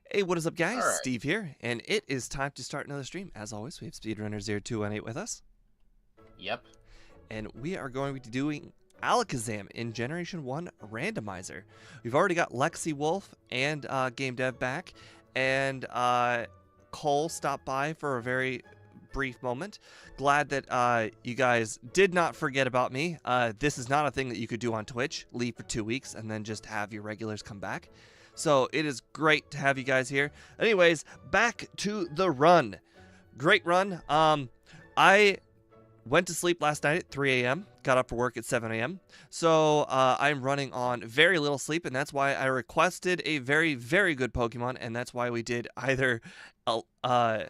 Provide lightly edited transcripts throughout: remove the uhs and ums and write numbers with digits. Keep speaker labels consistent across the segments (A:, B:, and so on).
A: Hey, what is up, guys?
B: All right.
A: Steve here, and it is time to start another stream. As always, we have Speedrunner0218 with us,
B: Yep.
A: and we are going to be doing Alakazam in Generation 1 Randomizer. We've already got Lexi Wolf and Game Dev back, and Cole stopped by for a very brief moment. Glad that you guys did not forget about me. This is not a thing that you could do on Twitch, leave for 2 weeks, and then just have your regulars come back. So it is great to have you guys here. Anyways, back to the run. Great run. I went to sleep last night at 3 a.m., got up for work at 7 a.m. So I'm running on very little sleep, and that's why I requested a very, very good Pokemon, and that's why we did either Alakazam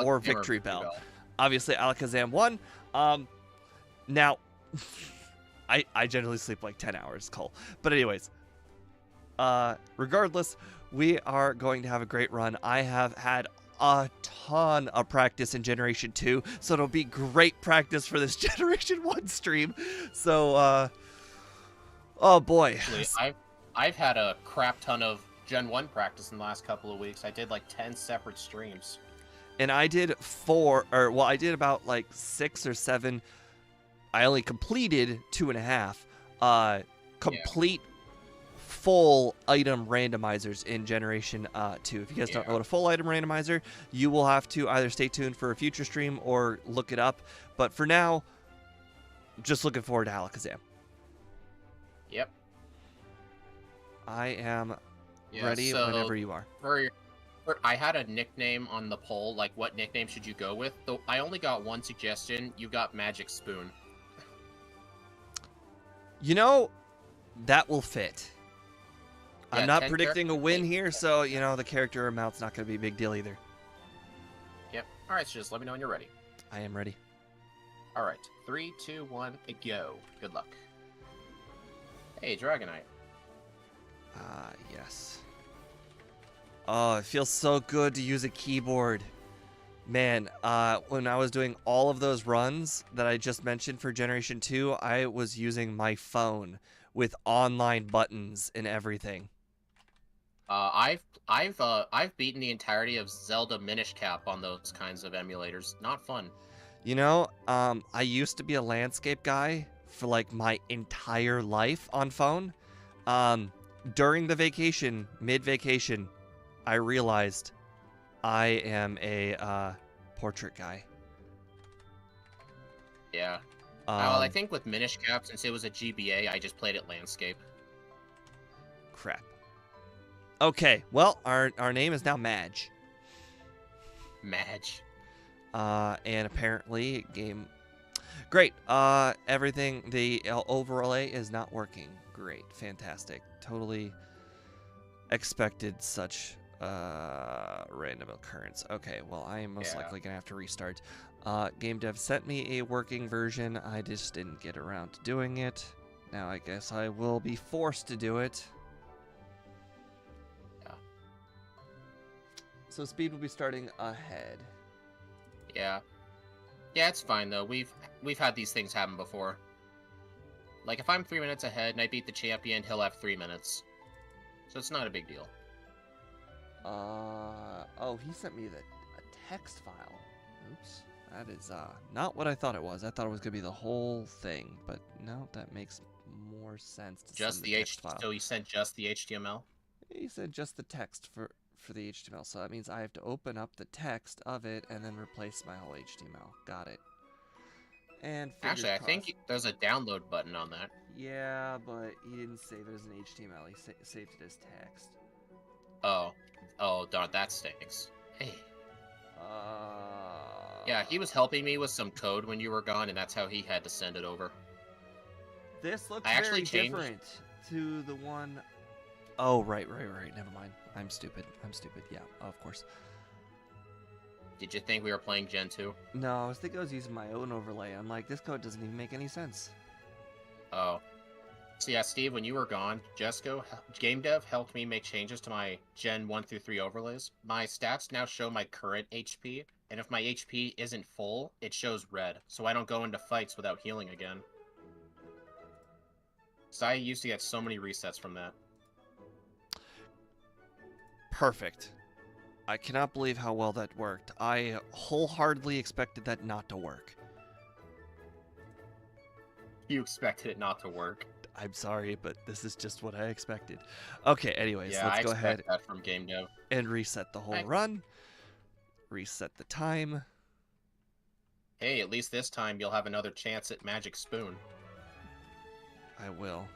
A: or Victory Bell. Obviously, Alakazam won. Now, I generally sleep like 10 hours, Cole. But anyways, regardless, we are going to have a great run. I have had a ton of practice in Generation 2, so it'll be great practice for this Generation 1 stream. So, oh boy.
B: Actually, I've had a crap ton of Gen 1 practice in the last couple of weeks. I did like 10 separate streams.
A: And I did I did about like 6 or 7. I only completed 2.5. Complete full item randomizers in Generation 2. If you guys don't know what a full item randomizer, you will have to either stay tuned for a future stream or look it up. But for now, just looking forward to Alakazam.
B: Yep.
A: I am ready whenever you are.
B: I had a nickname on the poll, like what nickname should you go with? Though I only got one suggestion. You got Magic Spoon.
A: You know, that will fit.
B: Yeah,
A: I'm not predicting a win here, so, you know, the character amount's not going to be a big deal either.
B: Yep. All right, so just let me know when you're ready.
A: I am ready.
B: All right. 3, 2, 1, go. Good luck. Hey, Dragonite.
A: Yes. Oh, it feels so good to use a keyboard. Man, when I was doing all of those runs that I just mentioned for Generation 2, I was using my phone with online buttons and everything.
B: I've beaten the entirety of Zelda Minish Cap on those kinds of emulators. Not fun.
A: You know, I used to be a landscape guy for like my entire life on phone. During the vacation, mid-vacation, I realized I am a portrait guy.
B: Yeah. Well, I think with Minish Cap, since it was a GBA, I just played it landscape.
A: Crap. Okay, well, our name is now Madge.
B: Madge.
A: And apparently, great. Everything, the overlay is not working. Great, fantastic. Totally expected such random occurrence. Okay, well, I am most likely gonna have to restart. Game Dev sent me a working version. I just didn't get around to doing it. Now I guess I will be forced to do it.
B: Yeah.
A: So speed will be starting ahead.
B: Yeah. Yeah, it's fine though. We've had these things happen before. Like if I'm 3 minutes ahead and I beat the champion, he'll have 3 minutes. So it's not a big deal.
A: Oh, he sent me a text file. Oops. That is not what I thought it was. I thought it was gonna be the whole thing, but no, that makes more sense to
B: just
A: send the text file.
B: So he sent just the HTML?
A: He said just the text for the HTML, so that means I have to open up the text of it and then replace my whole HTML. Got it. And
B: actually, I think there's a download button on that.
A: Yeah, but he didn't save it as an HTML. He saved it as text.
B: Oh, darn, that stinks. Hey.
A: Uh...
B: Yeah, he was helping me with some code when you were gone, and that's how he had to send it over.
A: This looks very different to the one... Oh, right. Never mind. I'm stupid. Yeah, of course.
B: Did you think we were playing Gen 2?
A: No, I was thinking I was using my own overlay. I'm like, this code doesn't even make any sense.
B: Oh. So yeah, Steve, when you were gone, Game Dev helped me make changes to my Gen 1 through 3 overlays. My stats now show my current HP, and if my HP isn't full, it shows red, so I don't go into fights without healing again. So I used to get so many resets from that.
A: Perfect. I cannot believe how well that worked. I wholeheartedly expected that not to work.
B: You expected it not to work.
A: I'm sorry, but this is just what I expected. Okay, anyways,
B: Yeah,
A: let's
B: I
A: go ahead
B: expect that from game dev.
A: and reset the whole run. Reset the time.
B: Hey, at least this time you'll have another chance at Magic Spoon.
A: I will.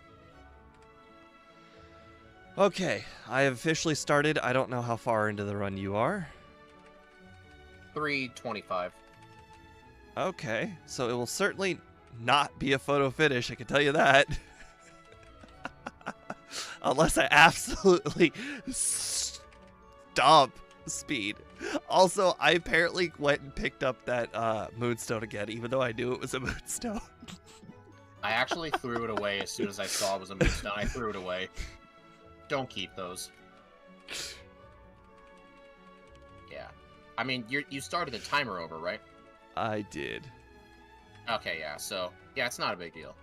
A: Okay, I have officially started. I don't know how far into the run you are.
B: 3:25.
A: Okay, so it will certainly not be a photo finish, I can tell you that. Unless I absolutely stomp speed. Also, I apparently went and picked up that moonstone again, even though I knew it was a moonstone.
B: I actually threw it away as soon as I saw it was a moonstone. I threw it away. Don't keep those. Yeah. I mean, you started the timer over, right?
A: I did.
B: Okay, yeah, so... Yeah, it's not a big deal.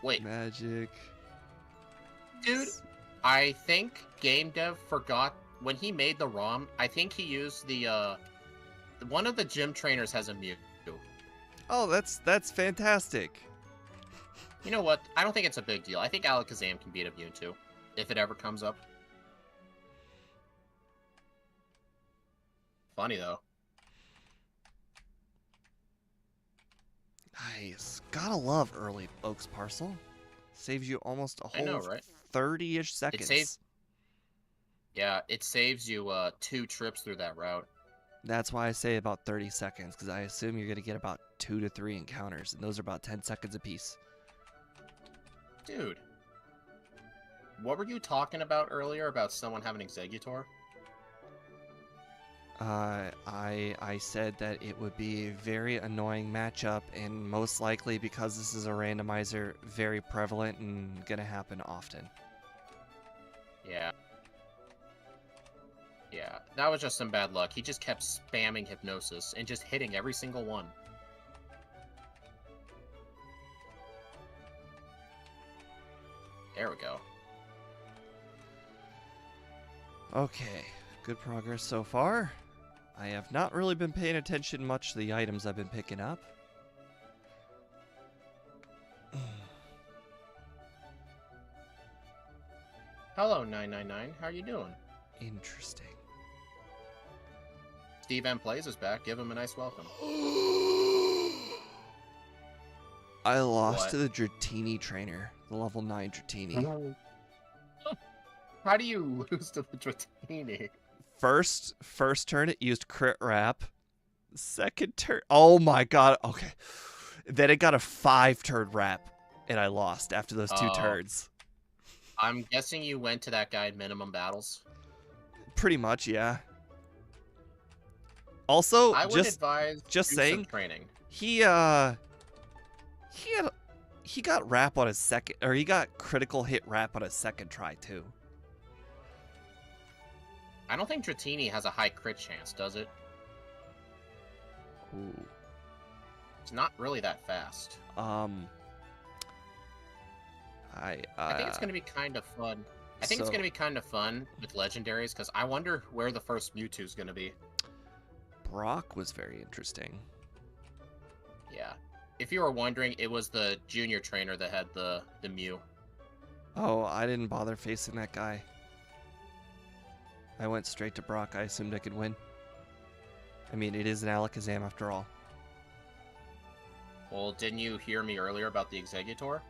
B: Wait.
A: Magic.
B: Dude, I think game dev forgot... When he made the ROM, I think he used the, one of the gym trainers has a Mew.
A: Oh, that's fantastic.
B: You know what? I don't think it's a big deal. I think Alakazam can beat a Mewtwo, if it ever comes up. Funny, though.
A: Nice. Gotta love early Oaks Parcel. Saves you almost a
B: I know,
A: whole
B: right?
A: 30-ish seconds.
B: Yeah, it saves you 2 trips through that route.
A: That's why I say about 30 seconds, because I assume you're going to get about 2 to 3 encounters, and those are about 10 seconds apiece.
B: Dude. What were you talking about earlier about someone having Exeggutor?
A: I said that it would be a very annoying matchup, and most likely, because this is a randomizer, very prevalent and going to happen often.
B: Yeah. Yeah, that was just some bad luck. He just kept spamming Hypnosis and just hitting every single one. There we go.
A: Okay, good progress so far. I have not really been paying attention much to the items I've been picking up.
B: Hello, 999. How are you doing?
A: Interesting.
B: Steve M Plays is back. Give him a nice welcome.
A: I lost
B: What?
A: to the Dratini trainer, the level 9 Dratini.
B: How do you lose to the Dratini?
A: First turn it used crit wrap. Second turn, oh my god. Okay, then it got a 5-turn wrap, and I lost after those 2 turns.
B: I'm guessing you went to that guy in minimum battles.
A: Pretty much, yeah. Also,
B: I would advise
A: just
B: do
A: saying,
B: some training.
A: he got wrap on his second, or he got critical hit wrap on his second try too.
B: I don't think Dratini has a high crit chance, does it?
A: Ooh.
B: It's not really that fast.
A: I
B: think it's going to be kind of fun. I think it's going to be kind of fun with legendaries, because I wonder where the first Mewtwo is going to be.
A: Brock was very interesting.
B: Yeah. If you were wondering, it was the junior trainer that had the Mew.
A: Oh, I didn't bother facing that guy. I went straight to Brock. I assumed I could win. I mean, it is an Alakazam after all.
B: Well, didn't you hear me earlier about the Exeggutor?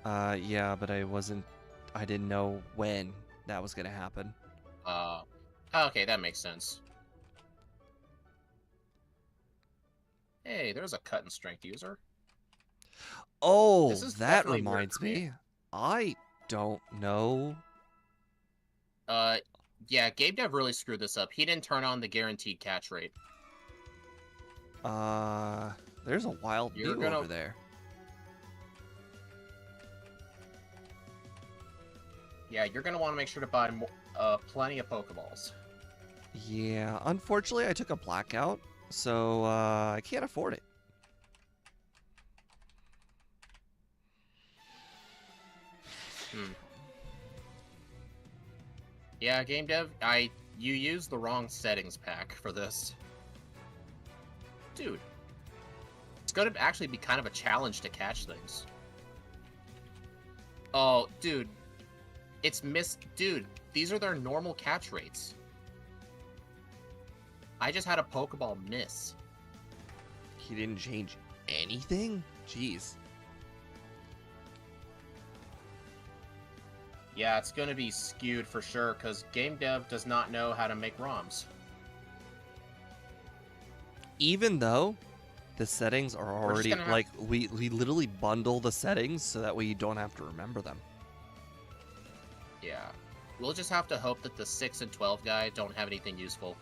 A: Yeah, but I didn't know when that was gonna happen.
B: Okay, that makes sense. Hey, there's a cut and strength user.
A: Oh,
B: This is
A: that
B: definitely weird
A: reminds
B: for me.
A: me. I don't know.
B: Yeah, Game Dev really screwed this up. He didn't turn on the guaranteed catch rate.
A: There's a wild Mew over there.
B: Yeah, you're gonna want to make sure to buy plenty of Pokeballs.
A: Yeah, unfortunately I took a Blackout, so I can't afford it.
B: Yeah, game dev, you used the wrong settings pack for this. Dude. It's gonna actually be kind of a challenge to catch things. Oh, dude. Dude, these are their normal catch rates. I just had a Pokeball miss.
A: He didn't change anything? Jeez.
B: Yeah, it's gonna be skewed for sure, because game dev does not know how to make ROMs.
A: Even though the settings are already,
B: gonna have-
A: like, we literally bundle the settings so that way you don't have to remember them.
B: Yeah. We'll just have to hope that the 6 and 12 guy don't have anything useful.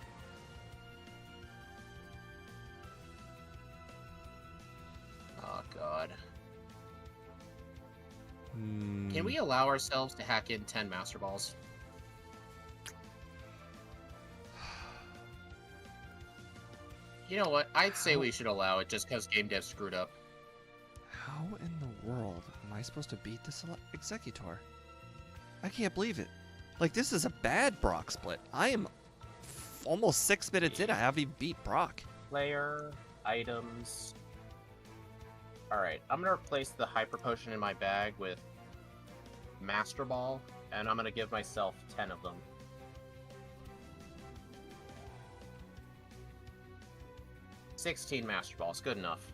B: Oh, God. Can we allow ourselves to hack in 10 Master Balls? You know what? I'd say we should allow it just because game dev screwed up.
A: How in the world am I supposed to beat this Executor? I can't believe it. Like, this is a bad Brock split. I am almost 6 minutes in. I haven't even beat Brock.
B: Player, items. Alright, I'm going to replace the Hyper Potion in my bag with Master Ball, and I'm going to give myself 10 of them. $16 Master Balls, good enough.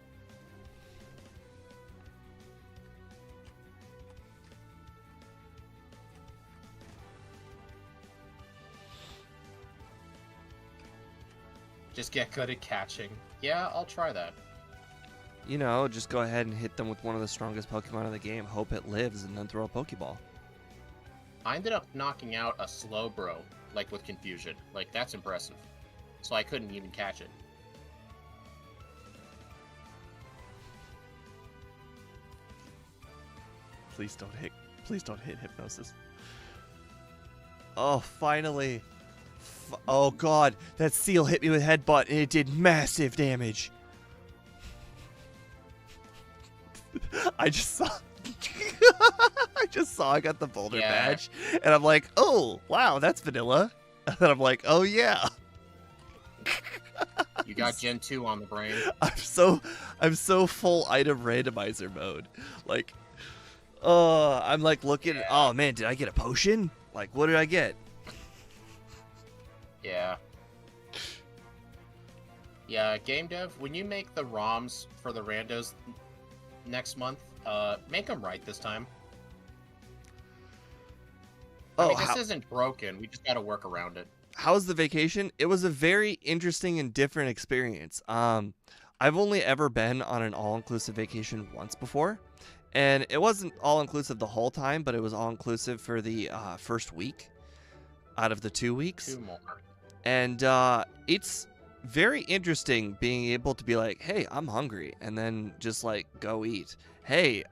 B: Just get good at catching. Yeah, I'll try that.
A: You know, just go ahead and hit them with one of the strongest Pokemon in the game, hope it lives, and then throw a Pokeball.
B: I ended up knocking out a Slowbro, like with Confusion. Like, that's impressive. So I couldn't even catch it.
A: Please don't hit Hypnosis. Oh, finally. Oh god, that seal hit me with Headbutt and it did massive damage. I just saw I got the Boulder badge and I'm like, "Oh, wow, that's vanilla." And then I'm like, "Oh yeah."
B: You got Gen 2 on the brain.
A: I'm so full item randomizer mode. Like, I'm like looking at, oh man, did I get a potion? Like, what did I get?
B: Yeah. Yeah, game dev, when you make the ROMs for the randos next month, make them right this time. I mean, this isn't broken. We just gotta work around it.
A: How was the vacation? It was a very interesting and different experience. I've only ever been on an all-inclusive vacation once before, and it wasn't all-inclusive the whole time, but it was all-inclusive for the first week out of the 2 weeks.
B: 2 more.
A: And it's very interesting being able to be like, hey, I'm hungry, and then just like go eat. Hey,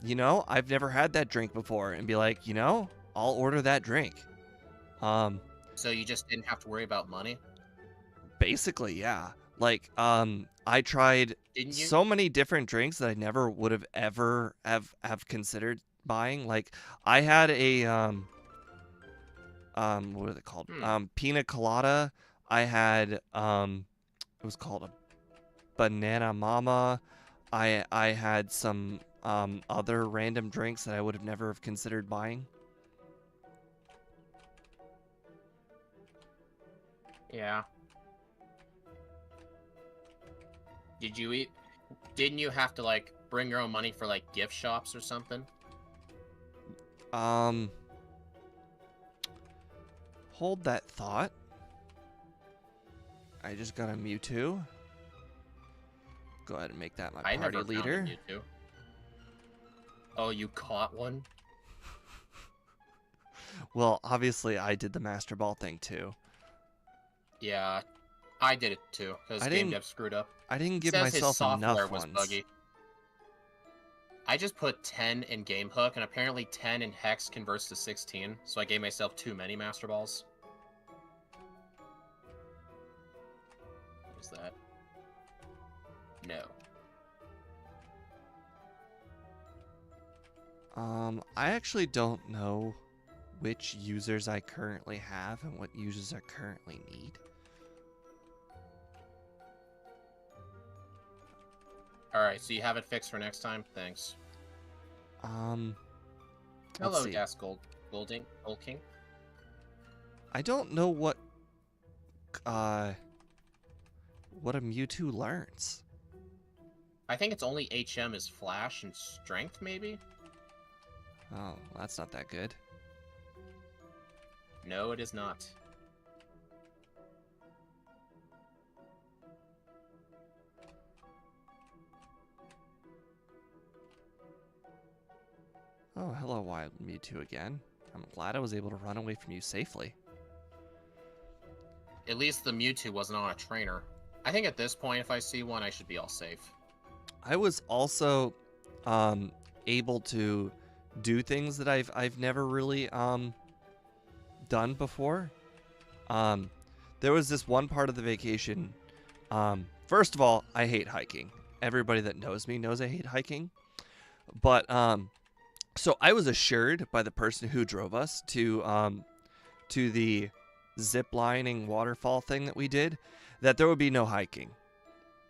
A: you know, I've never had that drink before, and be like, you know, I'll order that drink.
B: So you just didn't have to worry about money?
A: Basically, yeah. Like, I tried so many different drinks that I never would have ever have considered buying. Like, I had a what are they called? Pina colada. I had it was called a banana mama. I had some other random drinks that I would have never have considered buying.
B: Yeah. Did you eat? Didn't you have to like bring your own money for like gift shops or something?
A: Hold that thought. I just got a Mewtwo. Go ahead and make that my party leader.
B: Mewtwo. Oh, you caught one?
A: Well, obviously I did the Master Ball thing too.
B: Yeah, I did it too, because game dev screwed up.
A: I didn't give myself enough ones.
B: Buggy. I just put 10 in Game Hook, and apparently 10 in Hex converts to 16, so I gave myself too many Master Balls. What is that? No.
A: I actually don't know which users I currently have and what users I currently need.
B: Alright, so you have it fixed for next time? Thanks.
A: Let's
B: Hello,
A: see.
B: Gold King.
A: I don't know what a Mewtwo learns.
B: I think it's only HM is Flash and Strength, maybe?
A: Oh, that's not that good.
B: No, it is not.
A: Oh, hello, Wild Mewtwo again. I'm glad I was able to run away from you safely.
B: At least the Mewtwo wasn't on a trainer. I think at this point, if I see one, I should be all safe.
A: I was also able to do things that I've never really done before. There was this one part of the vacation. First of all, I hate hiking. Everybody that knows me knows I hate hiking. But so I was assured by the person who drove us to the zip lining waterfall thing that we did that there would be no hiking.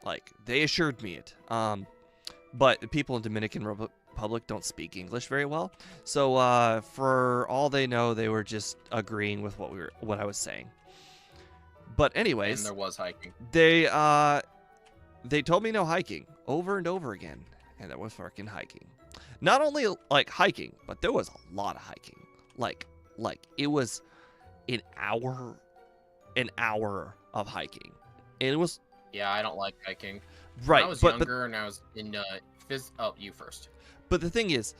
A: Like, they assured me it. But the people in Dominican Republic don't speak English very well. So for all they know, they were just agreeing with what I was saying. But anyways,
B: And there was hiking.
A: They told me no hiking over and over again, and there was fucking hiking. Not only like hiking, but there was a lot of hiking. Like it was an hour of hiking. And it was
B: Yeah, I don't like hiking.
A: right.
B: When I was younger and I was in oh, you first.
A: But the thing is,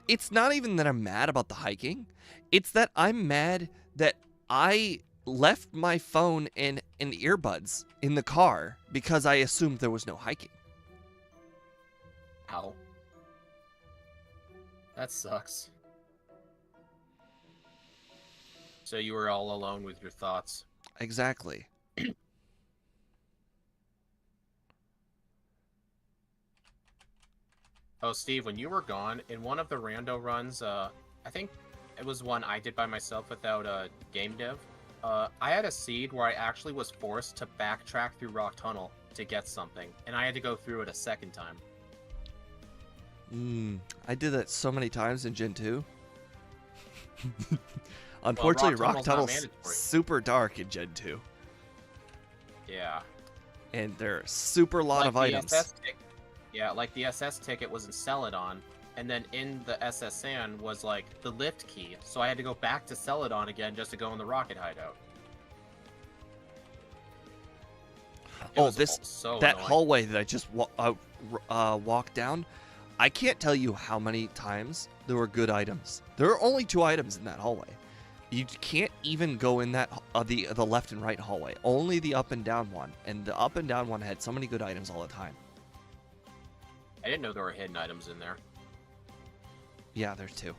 A: it's not even that I'm mad about the hiking. It's that I'm mad that I left my phone and earbuds in the car because I assumed there was no hiking.
B: Ow. That sucks. So you were all alone with your thoughts.
A: Exactly.
B: Oh, Steve, when you were gone, in one of the rando runs, I think it was one I did by myself without game dev, I had a seed where I actually was forced to backtrack through Rock Tunnel to get something, and I had to go through it a second time.
A: I did that so many times in Gen 2. Unfortunately,
B: well,
A: Rock Tunnel's super dark in Gen 2.
B: Yeah.
A: And there are super lot of items.
B: Yeah, like the SS ticket was in Celadon, and then in the SSN was like the lift key, so I had to go back to Celadon again just to go in the rocket hideout.
A: That hallway that I just walked down, I can't tell you how many times there were good items. There are only 2 items in that hallway. You can't even go in that the left and right hallway. Only the up and down one, and the up and down one had so many good items all the time.
B: I didn't know there were hidden items in there.
A: Yeah, there's 2.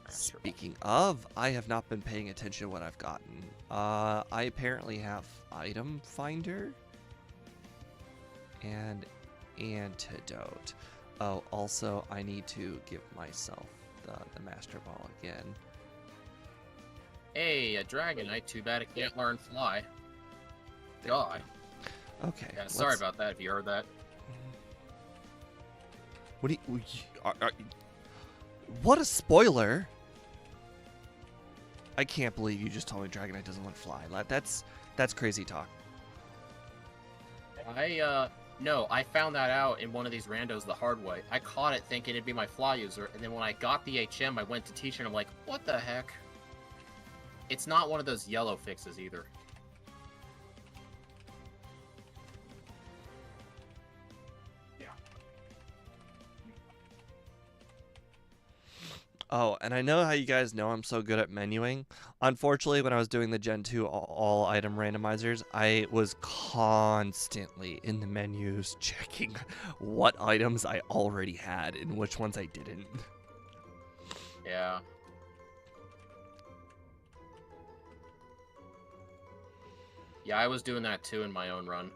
B: Speaking
A: of, I have not been paying attention to what I've gotten. I apparently have item finder and antidote. Oh, also, I need to give myself the Master Ball again.
B: Hey, a Dragonite. Too bad it can't learn Fly. God.
A: Okay.
B: Yeah, sorry about that if you heard that.
A: What do you... What a spoiler! I can't believe you just told me Dragonite doesn't want Fly. That's crazy talk.
B: No, I found that out in one of these randos the hard way. I caught it thinking it'd be my Fly user, and then when I got the HM, I went to teach her, and I'm like, what the heck? It's not one of those yellow fixes either.
A: Oh, and I know how you guys know I'm so good at menuing. Unfortunately, when I was doing the Gen 2 all item randomizers, I was constantly in the menus checking what items I already had and which ones I didn't.
B: Yeah. Yeah, I was doing that too in my own run.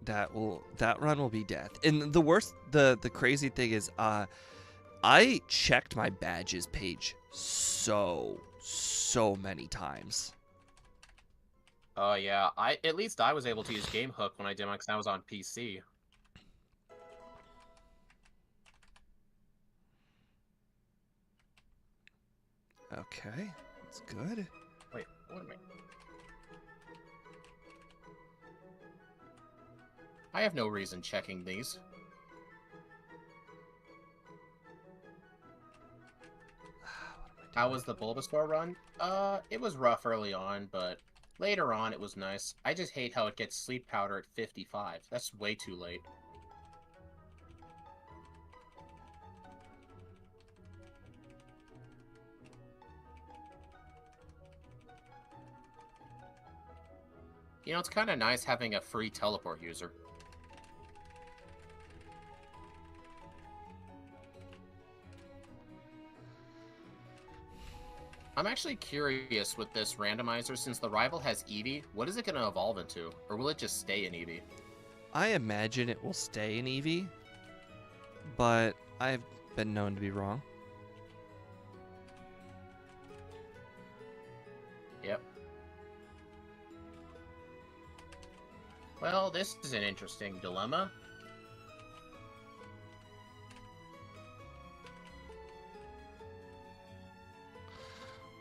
A: That run will be death. And the worst, the crazy thing is, I checked my badges page so many times.
B: Oh yeah, at least I was able to use Game Hook when I did mine because I was on PC.
A: Okay, that's good.
B: Wait, what am I have no reason checking these. How was the Bulbasaur run? It was rough early on, but later on it was nice. I just hate how it gets sleep powder at 55. That's way too late. You know, it's kind of nice having a free teleport user. I'm actually curious with this randomizer, since the rival has Eevee, what is it going to evolve into? Or will it just stay in Eevee?
A: I imagine it will stay in Eevee, but I've been known to be wrong.
B: Yep. Well, this is an interesting dilemma.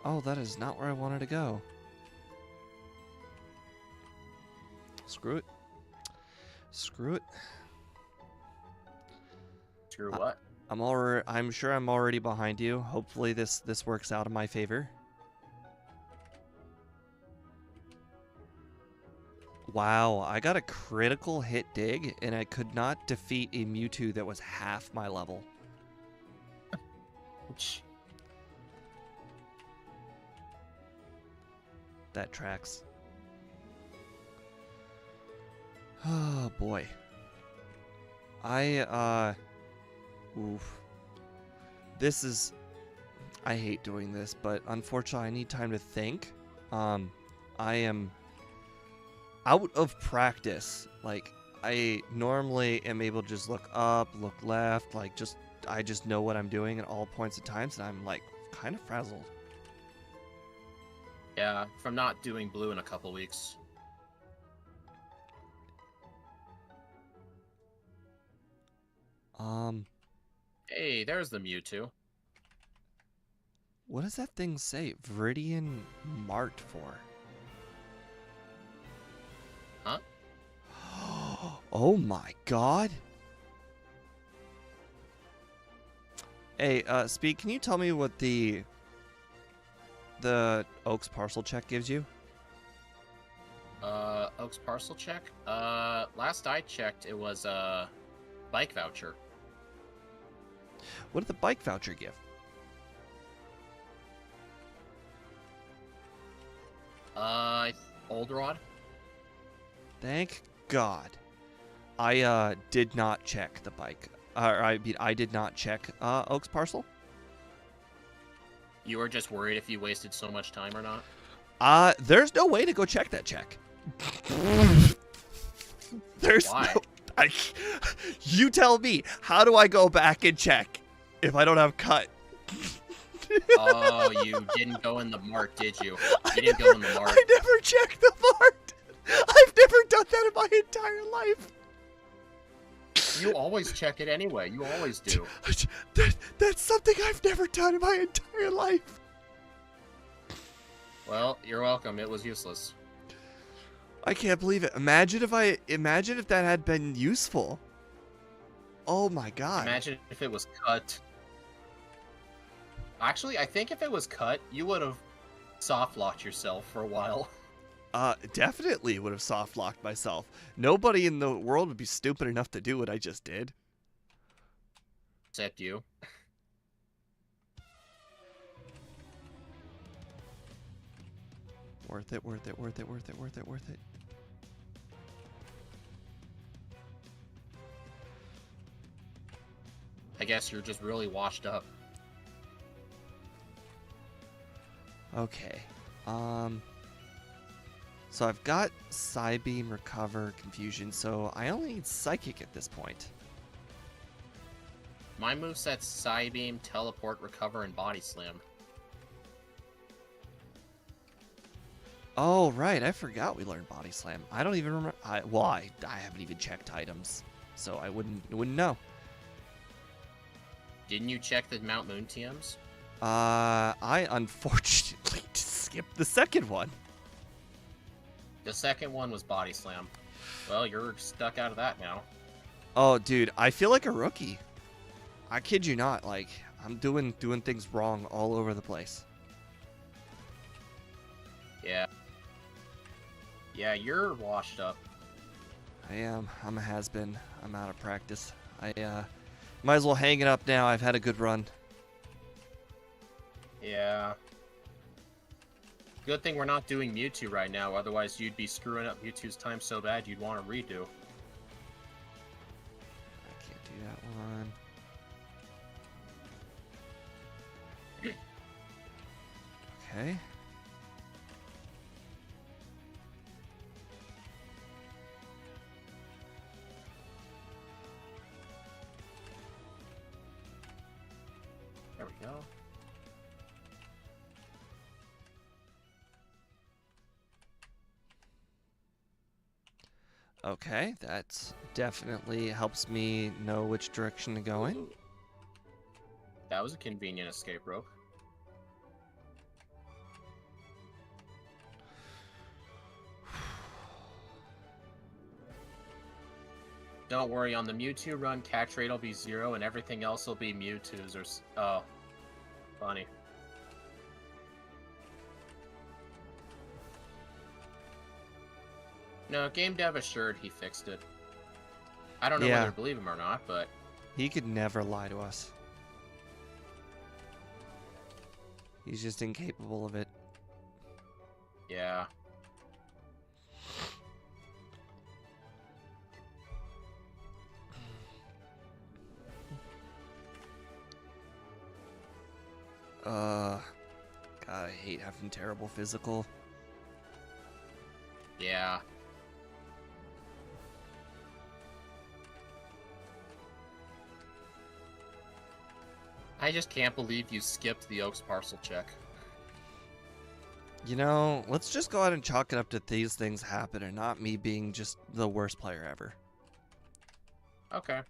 A: Oh, that is not where I wanted to go. Screw it. Screw it.
B: Screw what?
A: I'm sure I'm already behind you. Hopefully this works out in my favor. Wow, I got a critical hit dig, and I could not defeat a Mewtwo that was half my level. That tracks. Oh boy. Oof. This is, I hate doing this, but unfortunately I need time to think. I am out of practice. Like, I normally am able to just look up, look left, like I just know what I'm doing at all points of times, and I'm like kind of frazzled.
B: Yeah, from not doing blue in a couple weeks. Hey, there's the Mewtwo.
A: What does that thing say? Viridian Mart for?
B: Huh?
A: Oh my god. Hey, Speed, can you tell me what the Oaks parcel check gives you?
B: Oaks parcel check? Last I checked, it was a bike voucher.
A: What did the bike voucher give?
B: Old Rod?
A: Thank God. I did not check the bike. I did not check Oaks parcel.
B: You were just worried if you wasted so much time or not?
A: There's no way to go check that check. There's
B: Why?
A: No, you tell me. How do I go back and check if I don't have cut?
B: Oh, you didn't go in the mart, did you? You didn't go in the mart.
A: I never checked the mart. I've never done that in my entire life.
B: You always check it anyway. You always do.
A: That's something I've never done in my entire life.
B: Well, you're welcome. It was useless.
A: I can't believe it. Imagine if that had been useful. Oh my god.
B: Imagine if it was cut. Actually, I think if it was cut, you would have soft locked yourself for a while.
A: Definitely would have soft locked myself. Nobody in the world would be stupid enough to do what I just did.
B: Except you.
A: Worth it, worth it, worth it, worth it, worth it, worth it.
B: I guess you're just really washed up.
A: Okay. So I've got Psybeam, Recover, Confusion, so I only need Psychic at this point.
B: My moveset's Psybeam, Teleport, Recover, and Body Slam.
A: Oh, right. I forgot we learned Body Slam. I don't even remember. I haven't even checked items, so I wouldn't know.
B: Didn't you check the Mount Moon TMs?
A: I unfortunately skipped the second one.
B: The second one was Body Slam. Well, you're stuck out of that now.
A: Oh, dude, I feel like a rookie. I kid you not. Like, I'm doing things wrong all over the place.
B: Yeah. Yeah, you're washed up.
A: I am. I'm a has-been. I'm out of practice. I might as well hang it up now. I've had a good run.
B: Yeah. Good thing we're not doing Mewtwo right now, otherwise you'd be screwing up Mewtwo's time so bad you'd want to redo.
A: I can't do that one. Okay.
B: There we go.
A: Okay, that definitely helps me know which direction to go in.
B: Ooh. That was a convenient escape rope. Don't worry, on the Mewtwo run, catch rate will be 0 and everything else will be Mewtwo's or... Oh. Funny. No, game dev assured he fixed it. I don't know whether to believe him or not, but...
A: He could never lie to us. He's just incapable of it.
B: Yeah.
A: God, I hate having terrible physical.
B: Yeah. I just can't believe you skipped the Oaks parcel check.
A: You know, let's just go ahead and chalk it up to these things happen and not me being just the worst player ever.
B: Okay.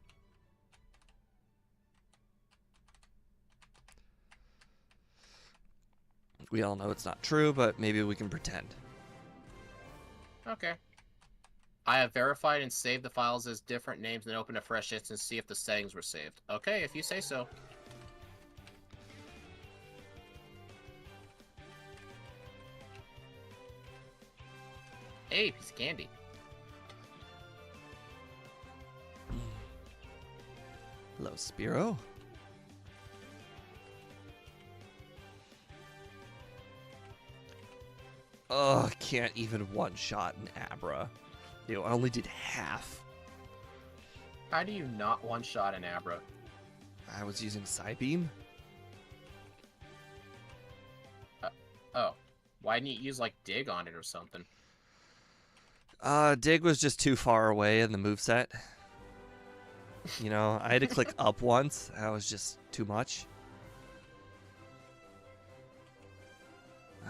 A: We all know it's not true, but maybe we can pretend.
B: Okay. I have verified and saved the files as different names and opened a fresh instance to see if the settings were saved. Okay, if you say so. Hey, piece of candy.
A: Hello, Spiro. Ugh, can't even one-shot an Abra. Ew, I only did half.
B: How do you not one-shot an Abra?
A: I was using Psybeam.
B: Oh. Why didn't you use, like, Dig on it or something?
A: Dig was just too far away in the moveset. You know, I had to click up once. That was just too much.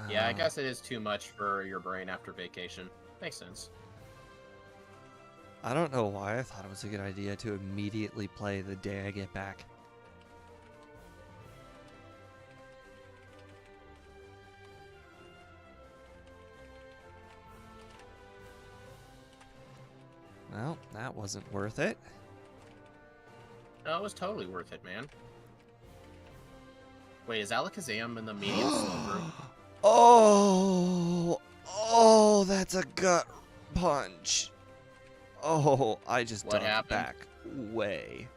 B: Yeah, I guess it is too much for your brain after vacation. Makes sense.
A: I don't know why I thought it was a good idea to immediately play the day I get back. Well, that wasn't worth it.
B: No, it was totally worth it, man. Wait, is Alakazam in the medium slow group?
A: Oh, that's a gut punch. Oh, I just
B: What
A: dunked
B: happened?
A: back way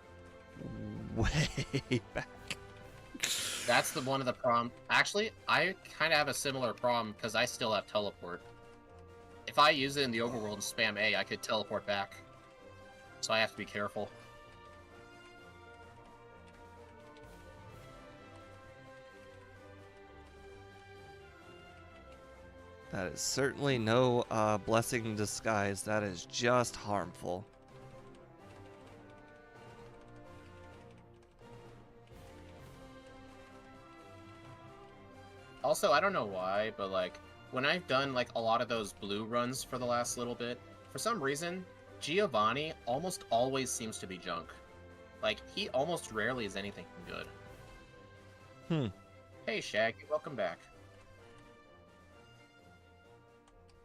A: back.
B: That's the one of the problem. Actually, I kind of have a similar problem because I still have teleport. If I use it in the overworld and spam A, I could teleport back. So I have to be careful.
A: That is certainly no blessing in disguise. That is just harmful.
B: Also, I don't know why, but like when I've done like a lot of those blue runs for the last little bit, for some reason, Giovanni almost always seems to be junk. Like he almost rarely is anything good. Hey Shaggy, welcome back.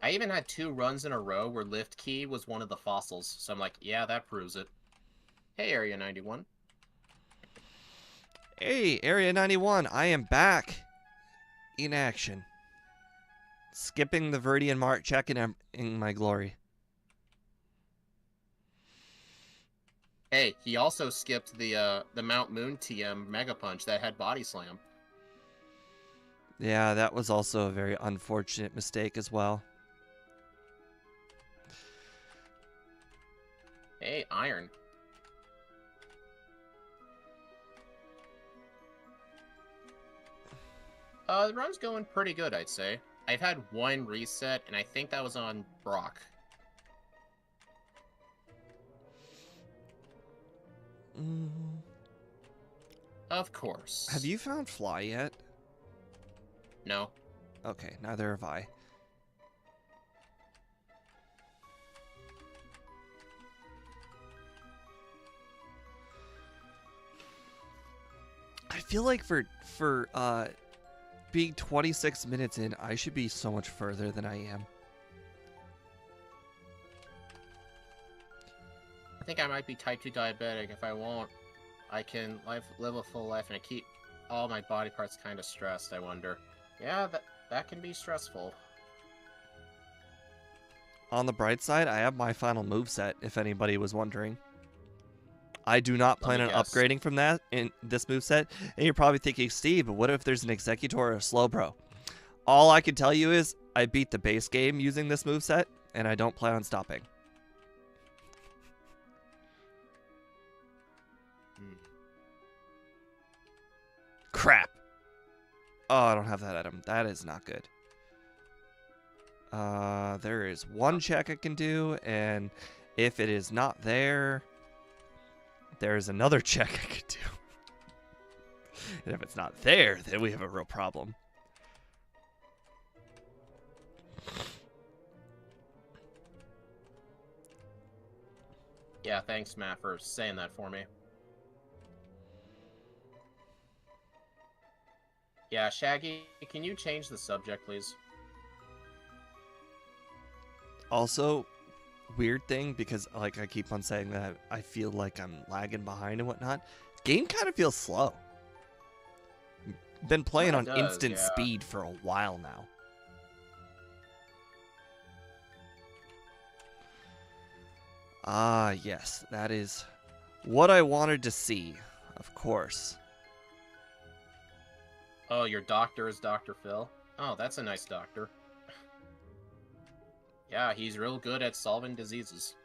B: I even had 2 runs in a row where Lift Key was one of the fossils, so I'm like, yeah, that proves it. Hey, Area 91.
A: Hey, Area 91, I am back in action. Skipping the Viridian Mart check in my glory.
B: Hey, he also skipped the Mount Moon TM Mega Punch that had Body Slam.
A: Yeah, that was also a very unfortunate mistake as well.
B: Hey, Iron. The run's going pretty good, I'd say. I've had 1 reset, and I think that was on Brock. Of course.
A: Have you found Fly yet?
B: No.
A: Okay, neither have I. I feel like for being 26 minutes in, I should be so much further than I am.
B: I think I might be type 2 diabetic. If I won't, I can live a full life, and I keep all my body parts kind of stressed, I wonder. Yeah, that can be stressful.
A: On the bright side, I have my final moveset, if anybody was wondering. I do not plan on upgrading from that in this moveset. And you're probably thinking, Steve, what if there's an Executor or a Slowbro? All I can tell you is I beat the base game using this moveset, and I don't plan on stopping. Crap. Oh, I don't have that item. That is not good. There is one check I can do, and if it is not there, there's another check I could do. And if it's not there, then we have a real problem.
B: Yeah, thanks, Matt, for saying that for me. Yeah, Shaggy, can you change the subject, please?
A: Also, weird thing, because like I keep on saying that I feel like I'm lagging behind and whatnot. Game kind of feels slow. Been playing on instant speed for a while now. Ah, yes, that is what I wanted to see, of course.
B: Oh, your doctor is Dr. Phil? Oh, that's a nice doctor. Yeah, he's real good at solving diseases.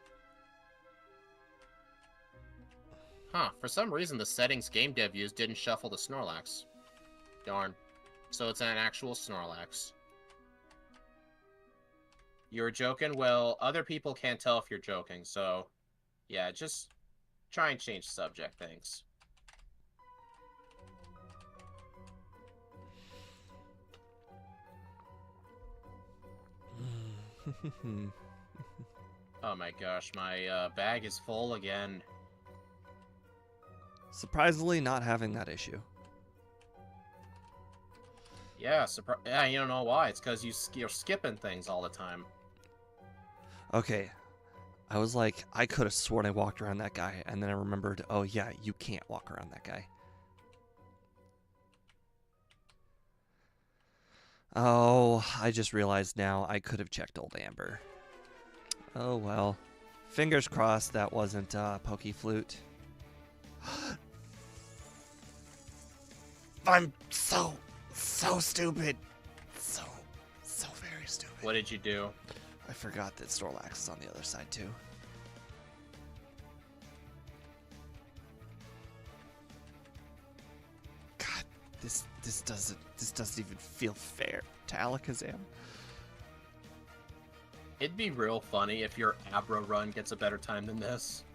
B: Huh, for some reason the settings game dev used didn't shuffle the Snorlax. Darn. So it's an actual Snorlax. You're joking? Well, other people can't tell if you're joking, so... yeah, just try and change the subject, thanks. Oh my gosh, my bag is full again.
A: Surprisingly not having that issue.
B: Yeah, yeah, you don't know why. It's because you're skipping things all the time.
A: Okay. I was like, I could have sworn I walked around that guy, and then I remembered, oh yeah, you can't walk around that guy. Oh, I just realized now I could have checked old Amber. Oh well. Fingers crossed that wasn't Pokeflute. I'm so stupid. So very stupid.
B: What did you do?
A: I forgot that Snorlax is on the other side too. God, this doesn't even feel fair to Alakazam.
B: It'd be real funny if your Abra run gets a better time than this.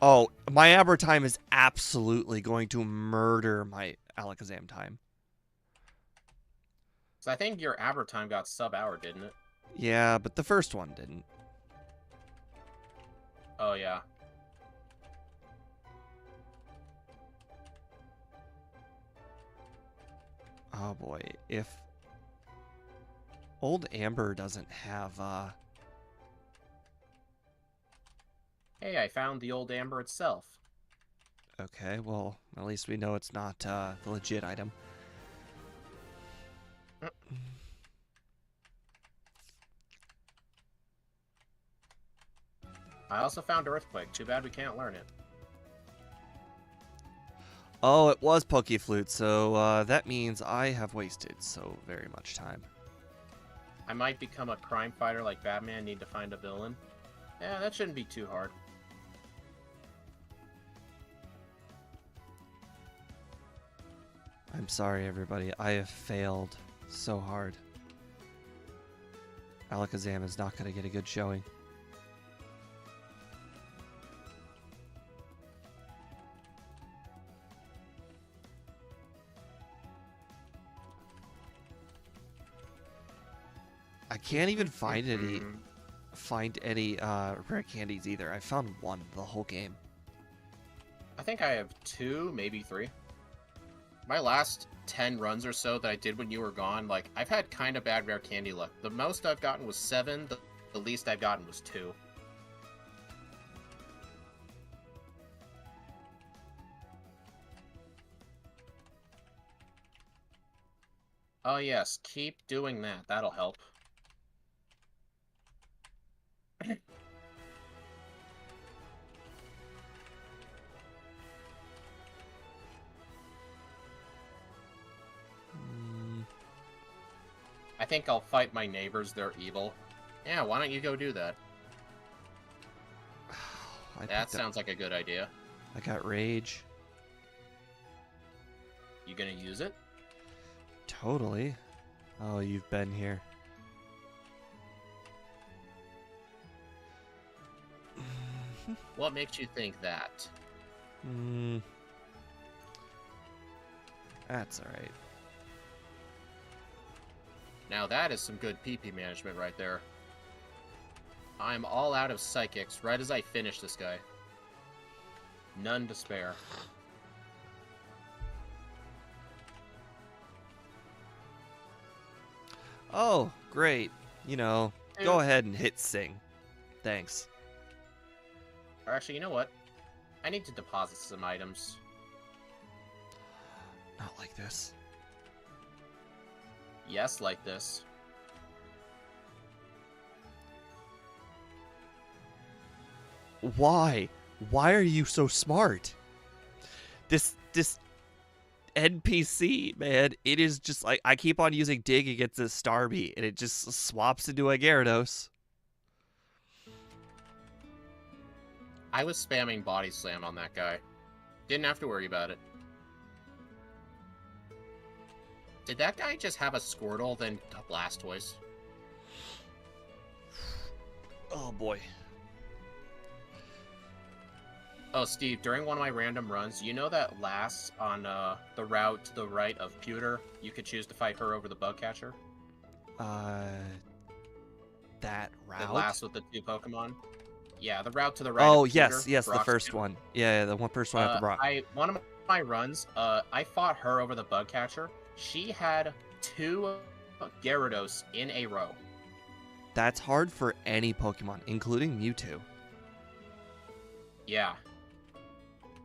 A: Oh, my Abra time is absolutely going to murder my Alakazam time.
B: So I think your Abra time got sub-hour, didn't it?
A: Yeah, but the first one didn't.
B: Oh, yeah.
A: Oh boy, if Old Amber doesn't have,
B: Hey, I found the old Amber itself.
A: Okay, well, at least we know it's not, the legit item.
B: I also found Earthquake. Too bad we can't learn it.
A: Oh, it was Pokeflute, so, that means I have wasted so very much time.
B: I might become a crime fighter like Batman, need to find a villain. Yeah, that shouldn't be too hard.
A: I'm sorry, everybody. I have failed so hard. Alakazam is not going to get a good showing. I can't even find any rare candies either. I found one the whole game.
B: I think I have 2, maybe 3. My last 10 runs or so that I did when you were gone, like, I've had kind of bad rare candy luck. The most I've gotten was 7, the least I've gotten was 2. Oh yes, keep doing that. That'll help. I think I'll fight my neighbors. They're evil. Yeah, why don't you go do that? That sounds like a good idea.
A: I got Rage.
B: You gonna use it?
A: Totally. Oh, you've been here.
B: What makes you think that?
A: That's alright.
B: Now that is some good PP management right there. I'm all out of psychics right as I finish this guy. None to spare.
A: Oh, great. You know, go ahead and hit sing. Thanks.
B: Or actually, you know what? I need to deposit some items.
A: Not like this.
B: Yes, like this.
A: Why? Why are you so smart? This NPC, man, it is just like I keep on using dig against this Starmie and it just swaps into a Gyarados.
B: I was spamming Body Slam on that guy. Didn't have to worry about it. Did that guy just have a Squirtle, then a Blastoise?
A: Oh boy.
B: Oh, Steve, during one of my random runs, you know that Lass on the route to the right of Pewter? You could choose to fight her over the bug catcher?
A: That route?
B: The Lass with the 2 Pokemon? Yeah, the route to the right
A: Oh,
B: of Pewter,
A: yes, the
B: Brock's
A: first
B: Pewter.
A: one. Yeah, the first one at the Brock.
B: One of my runs, I fought her over the bug catcher. She had 2 Gyarados in a row.
A: That's hard for any Pokemon, including Mewtwo.
B: Yeah.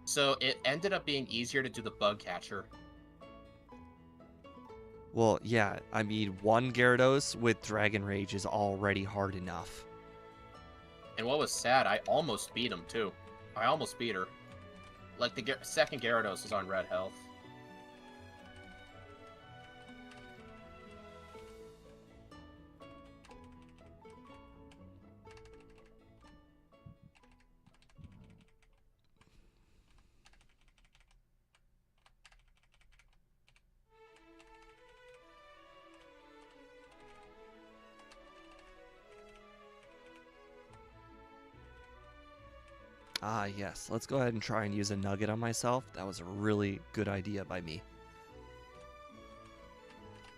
B: So it ended up being easier to do the bug catcher.
A: Well, yeah, I mean, 1 Gyarados with Dragon Rage is already hard enough.
B: And what was sad, I almost beat him, too. I almost beat her. Like, the second Gyarados was on red health.
A: Ah, yes. Let's go ahead and try and use a nugget on myself. That was a really good idea by me.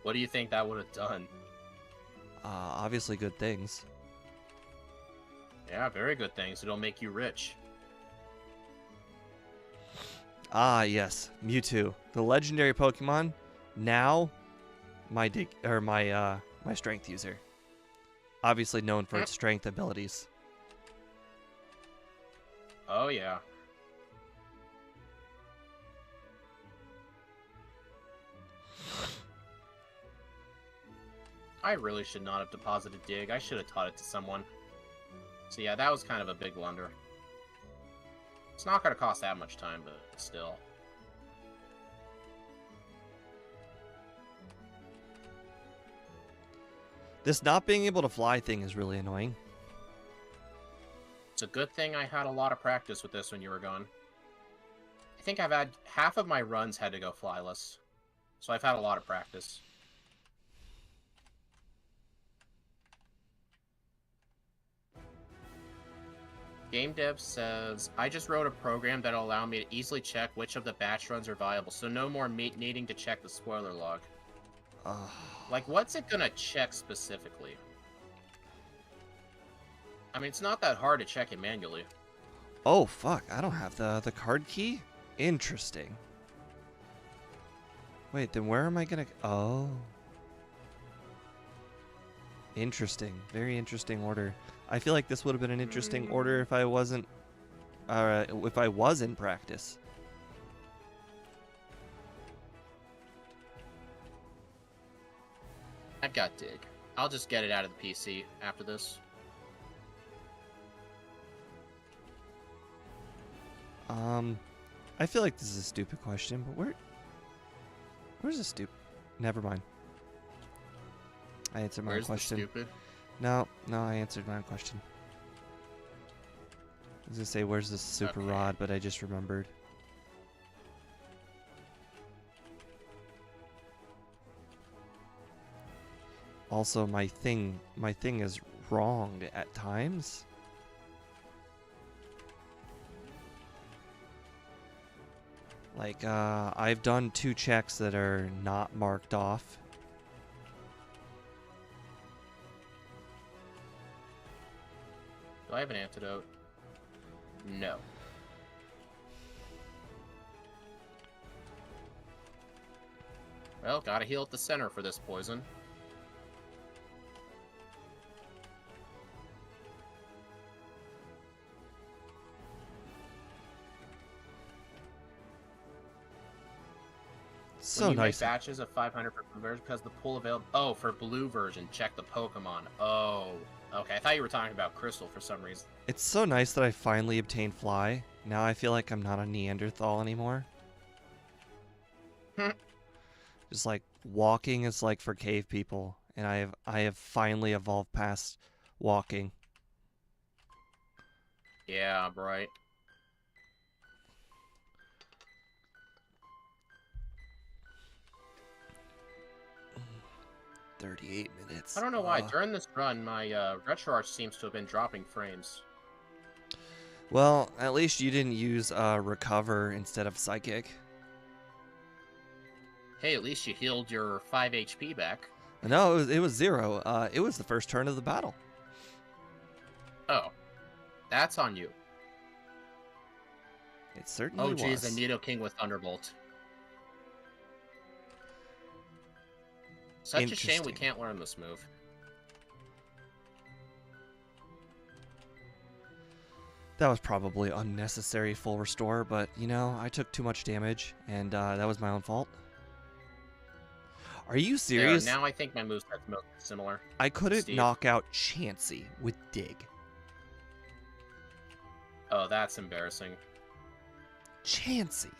B: What do you think that would have done?
A: Obviously good things.
B: Yeah, very good things. It'll make you rich.
A: Ah, yes, Mewtwo, the legendary Pokemon. Now, my strength user. Obviously known for its strength abilities.
B: Oh yeah. I really should not have deposited Dig. I should have taught it to someone. So yeah, that was kind of a big blunder. It's not going to cost that much time, but still.
A: This not being able to fly thing is really annoying.
B: It's a good thing I had a lot of practice with this when you were gone. I think I've had half of my runs had to go flyless. So I've had a lot of practice. Game Dev says, I just wrote a program that'll allow me to easily check which of the batch runs are viable, so no more needing to check the spoiler log. Like, what's it gonna check specifically? I mean, it's not that hard to check it manually.
A: Oh, fuck. I don't have the card key? Interesting. Wait, then where am I gonna... Oh. Interesting. Very interesting order. I feel like this would have been an interesting order if I wasn't... if I was in practice.
B: I've got Dig. I'll just get it out of the PC after this.
A: I feel like this is a stupid question, but where's the stupid? Never mind. I answered my question.
B: The stupid?
A: No, I answered my own question. I was gonna say, where's this super rod, but I just remembered. Also, my thing is wrong at times. Like, I've done 2 checks that are not marked off.
B: Do I have an antidote? No. Well, gotta heal at the center for this poison.
A: So
B: when you
A: nice.
B: make batches of 500 for blue version because the pool available. Oh, for blue version, check the Pokemon. Oh, okay. I thought you were talking about Crystal for some reason.
A: It's so nice that I finally obtained Fly. Now I feel like I'm not a Neanderthal anymore. Just like walking is like for cave people, and I have finally evolved past walking.
B: Yeah, right.
A: minutes.
B: I don't know why. During this run, my RetroArch seems to have been dropping frames.
A: Well, at least you didn't use Recover instead of Psychic.
B: Hey, at least you healed your 5 HP back.
A: No, it was 0. It was the first turn of the battle.
B: Oh. That's on you.
A: It certainly was.
B: Oh, geez, a Nidoking with Thunderbolt. Such a shame we can't learn this move.
A: That was probably unnecessary full restore, but, you know, I took too much damage, and that was my own fault. Are you serious?
B: There, now I think my moveset's similar.
A: I couldn't knock out Chansey with Dig.
B: Oh, that's embarrassing.
A: Chansey.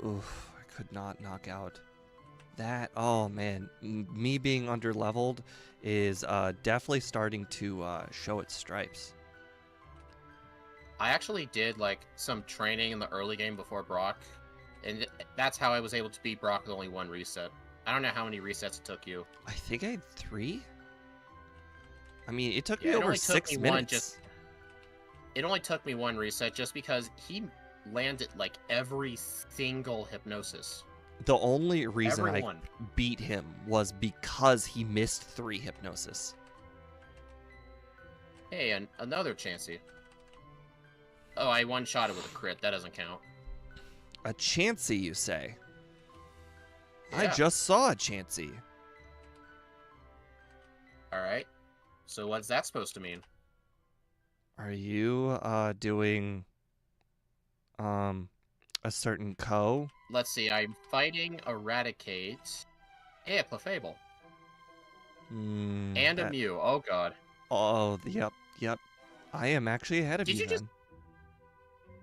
A: Oof, I could not knock out that. Oh man, me being underleveled is definitely starting to show its stripes.
B: I actually did like some training in the early game before Brock, and that's how I was able to beat Brock with only 1 reset. I don't know how many resets it took you.
A: I think I had 3. I mean, it took
B: Yeah,
A: me
B: it
A: over
B: only took
A: 6
B: me
A: minutes.
B: It only took me one reset just because he landed like every single hypnosis.
A: The only reason I
B: Everyone.
A: beat him was because he missed 3 hypnosis.
B: Hey, and another Chansey. Oh, I one-shot it with a crit. That doesn't count.
A: A Chansey, you say? I
B: Yeah.
A: just saw a Chansey.
B: Alright. So what's that supposed to mean?
A: Are you doing a certain co?
B: Let's see. I'm fighting Eradicate. Hey, a Clefable. And a Mew. Oh, God.
A: Oh, yep. I am actually ahead of
B: Did
A: you
B: you
A: then.
B: just...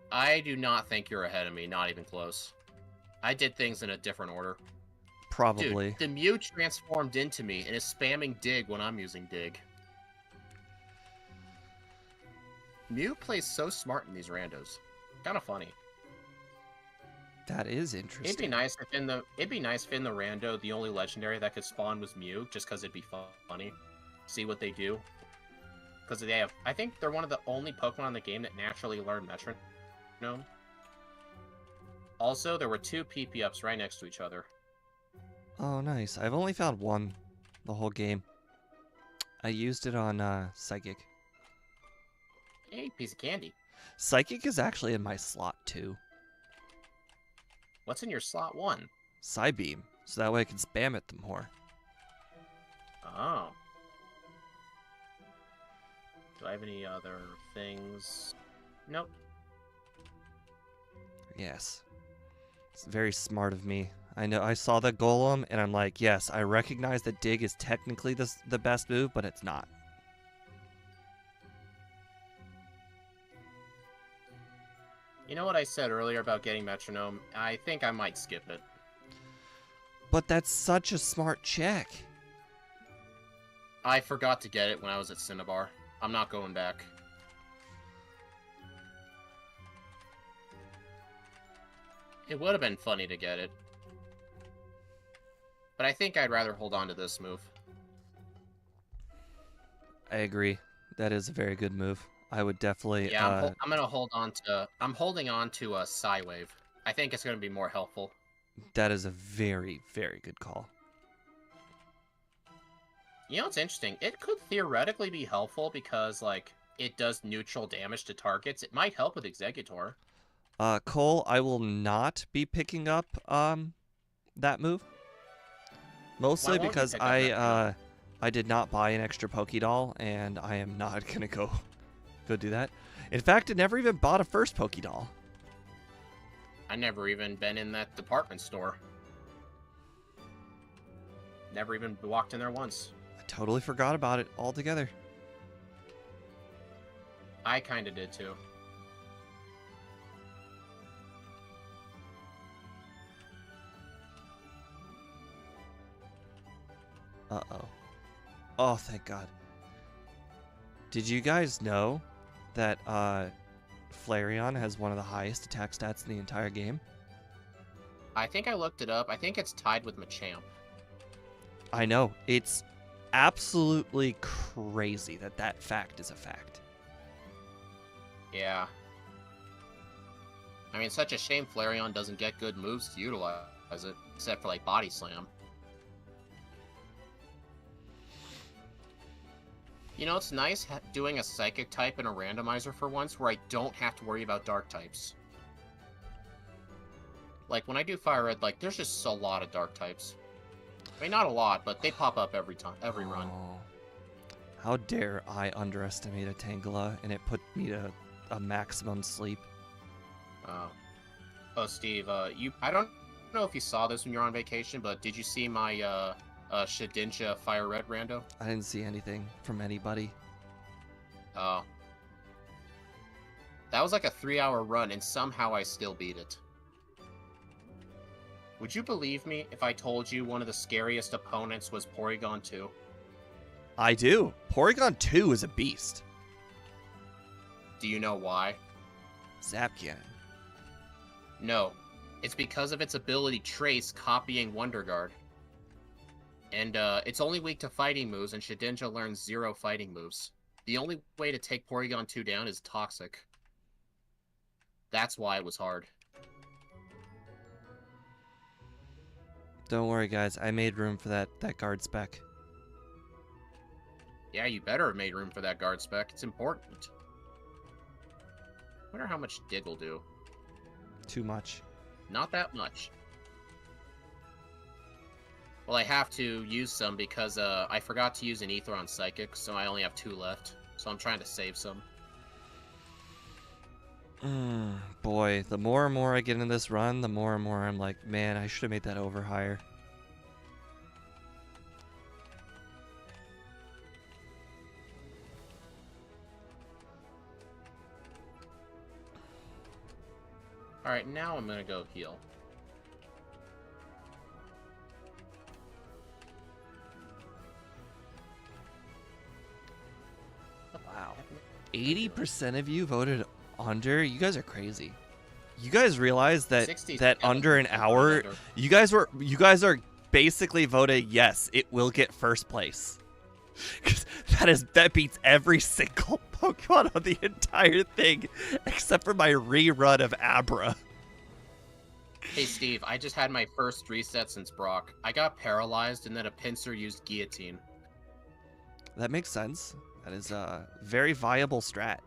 B: I do not think you're ahead of me. Not even close. I did things in a different order.
A: Probably.
B: Dude, the Mew transformed into me and is spamming Dig when I'm using Dig. Mew plays so smart in these randos. Kind of funny.
A: That is interesting.
B: It'd be nice if in the rando the only legendary that could spawn was Mew, just because it'd be funny. See what they do. Because they have, I think they're one of the only Pokemon in the game that naturally learn Metronome. Also, there were 2 PP ups right next to each other.
A: Oh, nice. I've only found one the whole game. I used it on Psychic.
B: Hey, piece of candy.
A: Psychic is actually in my slot 2.
B: What's in your slot 1?
A: Psybeam, so that way I can spam it more.
B: Oh. Do I have any other things? Nope.
A: Yes. It's very smart of me. I know I saw the Golem, and I'm like, yes, I recognize that Dig is technically the best move, but it's not.
B: You know what I said earlier about getting Metronome? I think I might skip it.
A: But that's such a smart check.
B: I forgot to get it when I was at Cinnabar. I'm not going back. It would have been funny to get it. But I think I'd rather hold on to this move.
A: I agree. That is a very good move. I would definitely...
B: Yeah, I'm gonna hold on to... I'm holding on to a Psywave. I think it's gonna be more helpful.
A: That is a very, very good call.
B: You know what's interesting? It could theoretically be helpful because, like, it does neutral damage to targets. It might help with Exeggutor.
A: Cole, I will not be picking up that move. Mostly because I did not buy an extra Pokédoll, and I am not gonna go do that. In fact, I never even bought a first Pokédoll.
B: I never even been in that department store. Never even walked in there once.
A: I totally forgot about it altogether.
B: I kinda did too.
A: Uh-oh. Oh, thank God. Did you guys know that Flareon has one of the highest attack stats in the entire game?
B: I think I looked it up. I think it's tied with Machamp.
A: I know. It's absolutely crazy that that fact is a fact.
B: Yeah. I mean, it's such a shame Flareon doesn't get good moves to utilize it, except for, like, Body Slam. You know, it's nice doing a Psychic type in a randomizer for once where I don't have to worry about Dark types. Like, when I do Fire Red, like, there's just a lot of Dark types. I mean, not a lot, but they pop up every run.
A: How dare I underestimate a Tangela and it put me to a maximum sleep.
B: Oh, Steve, I don't know if you saw this when you were on vacation, but did you see my, Shedinja Fire Red rando?
A: I didn't see anything from anybody.
B: Oh. That was like a 3-hour run, and somehow I still beat it. Would you believe me if I told you one of the scariest opponents was Porygon 2?
A: I do. Porygon 2 is a beast.
B: Do you know why?
A: Zap Cannon.
B: No. It's because of its ability Trace copying Wonder Guard. And it's only weak to fighting moves, and Shedinja learns 0 fighting moves. The only way to take Porygon 2 down is Toxic. That's why it was hard.
A: Don't worry, guys. I made room for that guard spec.
B: Yeah, you better have made room for that guard spec. It's important. Wonder how much Dig will do.
A: Too much.
B: Not that much. Well, I have to use some because I forgot to use an Ether on Psychic, so I only have 2 left. So I'm trying to save some.
A: Boy, the more and more I get in this run, the more and more I'm like, man, I should have made that over higher.
B: Alright, now I'm gonna go heal.
A: Wow. 80% of you voted under? You guys are crazy. You guys realize that under an hour, you guys are basically voted yes, it will get first place. That beats every single Pokemon on the entire thing, except for my rerun of Abra.
B: Hey Steve, I just had my first reset since Brock. I got paralyzed and then a pincer used Guillotine.
A: That makes sense. That is a very viable strat.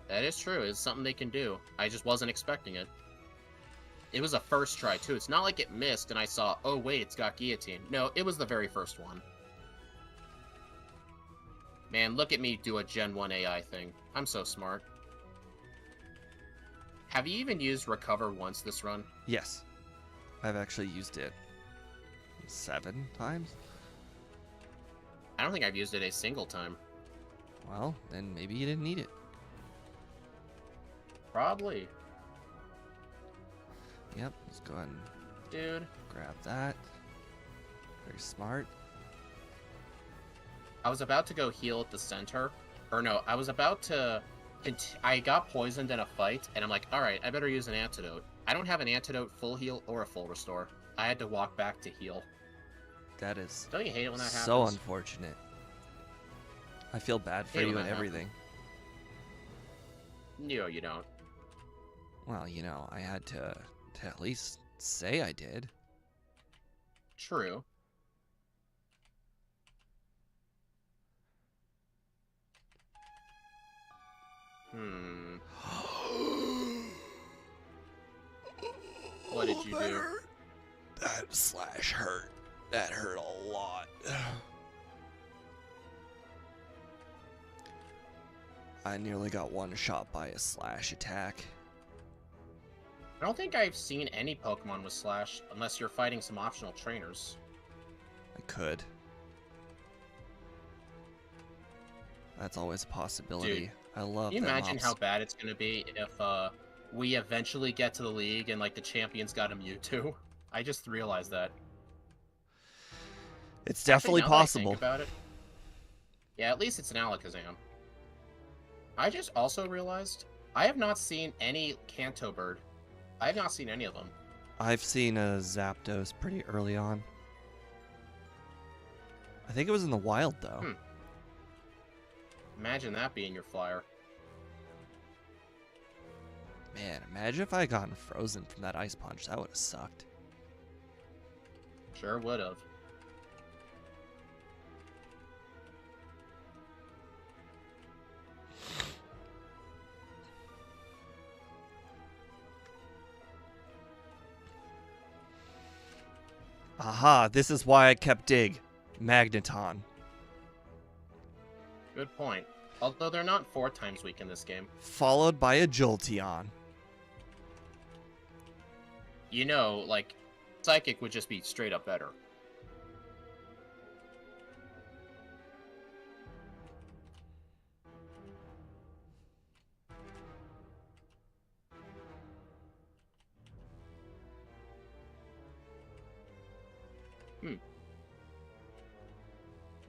B: That is true. It's something they can do. I just wasn't expecting it. It was a first try, too. It's not like it missed and I saw, oh, wait, it's got Guillotine. No, it was the very first one. Man, look at me do a Gen 1 AI thing. I'm so smart. Have you even used Recover once this run?
A: Yes. I've actually used it 7 times.
B: I don't think I've used it a single time.
A: Well, then maybe you didn't need it.
B: Probably.
A: Yep, let's go ahead and
B: Dude.
A: grab that. Very smart.
B: I was about to go heal at the center. Or no, I was about to... I got poisoned in a fight, and I'm like, alright, I better use an antidote. I don't have an antidote full heal or a full restore. I had to walk back to heal.
A: That is
B: Don't you hate it when that happens?
A: so unfortunate. I feel bad for you and everything.
B: No, you don't.
A: Well, you know, I had to at least say I did.
B: True. What did you do?
A: That slash hurt. That hurt a lot. I nearly got one shot by a slash attack.
B: I don't think I've seen any Pokemon with Slash, unless you're fighting some optional trainers.
A: I could. That's always a possibility.
B: Dude,
A: I love
B: can you
A: them
B: imagine
A: ops.
B: how bad it's going to be if we eventually get to the league and like the champions got a Mewtwo? I just realized that.
A: It's definitely
B: Actually, now that I
A: possible.
B: think about it, yeah, at least it's an Alakazam. I just also realized I have not seen any Kanto Bird. I have not seen any of them.
A: I've seen a Zapdos pretty early on. I think it was in the wild, though.
B: Imagine that being your flyer.
A: Man, imagine if I had gotten frozen from that ice punch. That would have sucked.
B: Sure would have.
A: Aha, this is why I kept Dig. Magneton.
B: Good point. Although they're not 4 times weak in this game.
A: Followed by a Jolteon.
B: You know, like, Psychic would just be straight up better.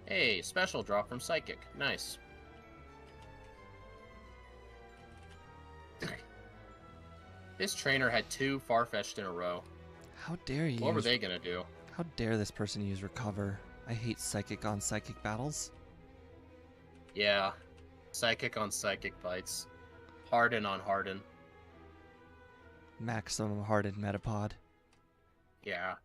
B: Hey, special drop from Psychic. Nice. This trainer had 2 Farfetch'd in a row.
A: How dare you?
B: What were they gonna do?
A: How dare this person use recover? I hate psychic on psychic battles.
B: Yeah. Psychic on psychic bites. Harden on harden.
A: Maximum hardened metapod.
B: Yeah.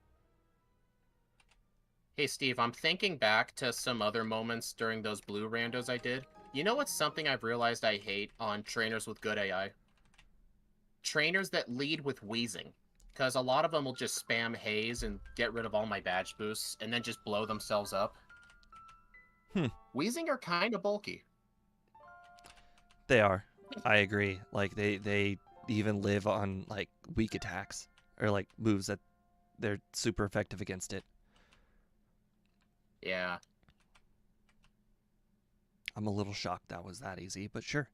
B: Hey, Steve, I'm thinking back to some other moments during those blue randos I did. You know what's something I've realized I hate on trainers with good AI? Trainers that lead with wheezing. Because a lot of them will just spam haze and get rid of all my badge boosts and then just blow themselves up. Wheezing are kind of bulky.
A: They are. I agree. Like they even live on like weak attacks or like moves that they're super effective against it.
B: Yeah.
A: I'm a little shocked that was that easy, but sure.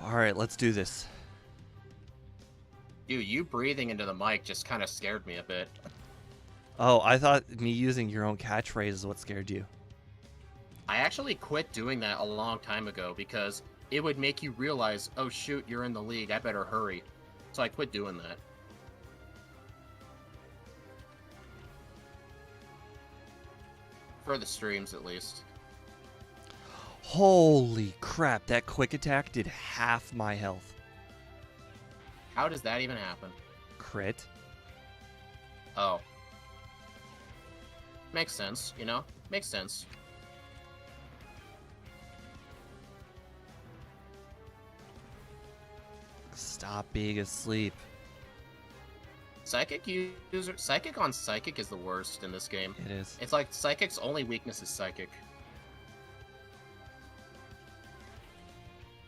A: All right, let's do this.
B: Dude, you breathing into the mic just kind of scared me a bit.
A: Oh, I thought me using your own catchphrase is what scared you.
B: I actually quit doing that a long time ago because it would make you realize, oh shoot, you're in the league, I better hurry. So I quit doing that. For the streams, at least.
A: Holy crap, that quick attack did half my health.
B: How does that even happen?
A: Crit.
B: Oh. Makes sense, you know? Makes sense.
A: Stop being asleep.
B: Psychic on Psychic is the worst in this game.
A: It is.
B: It's like Psychic's only weakness is Psychic.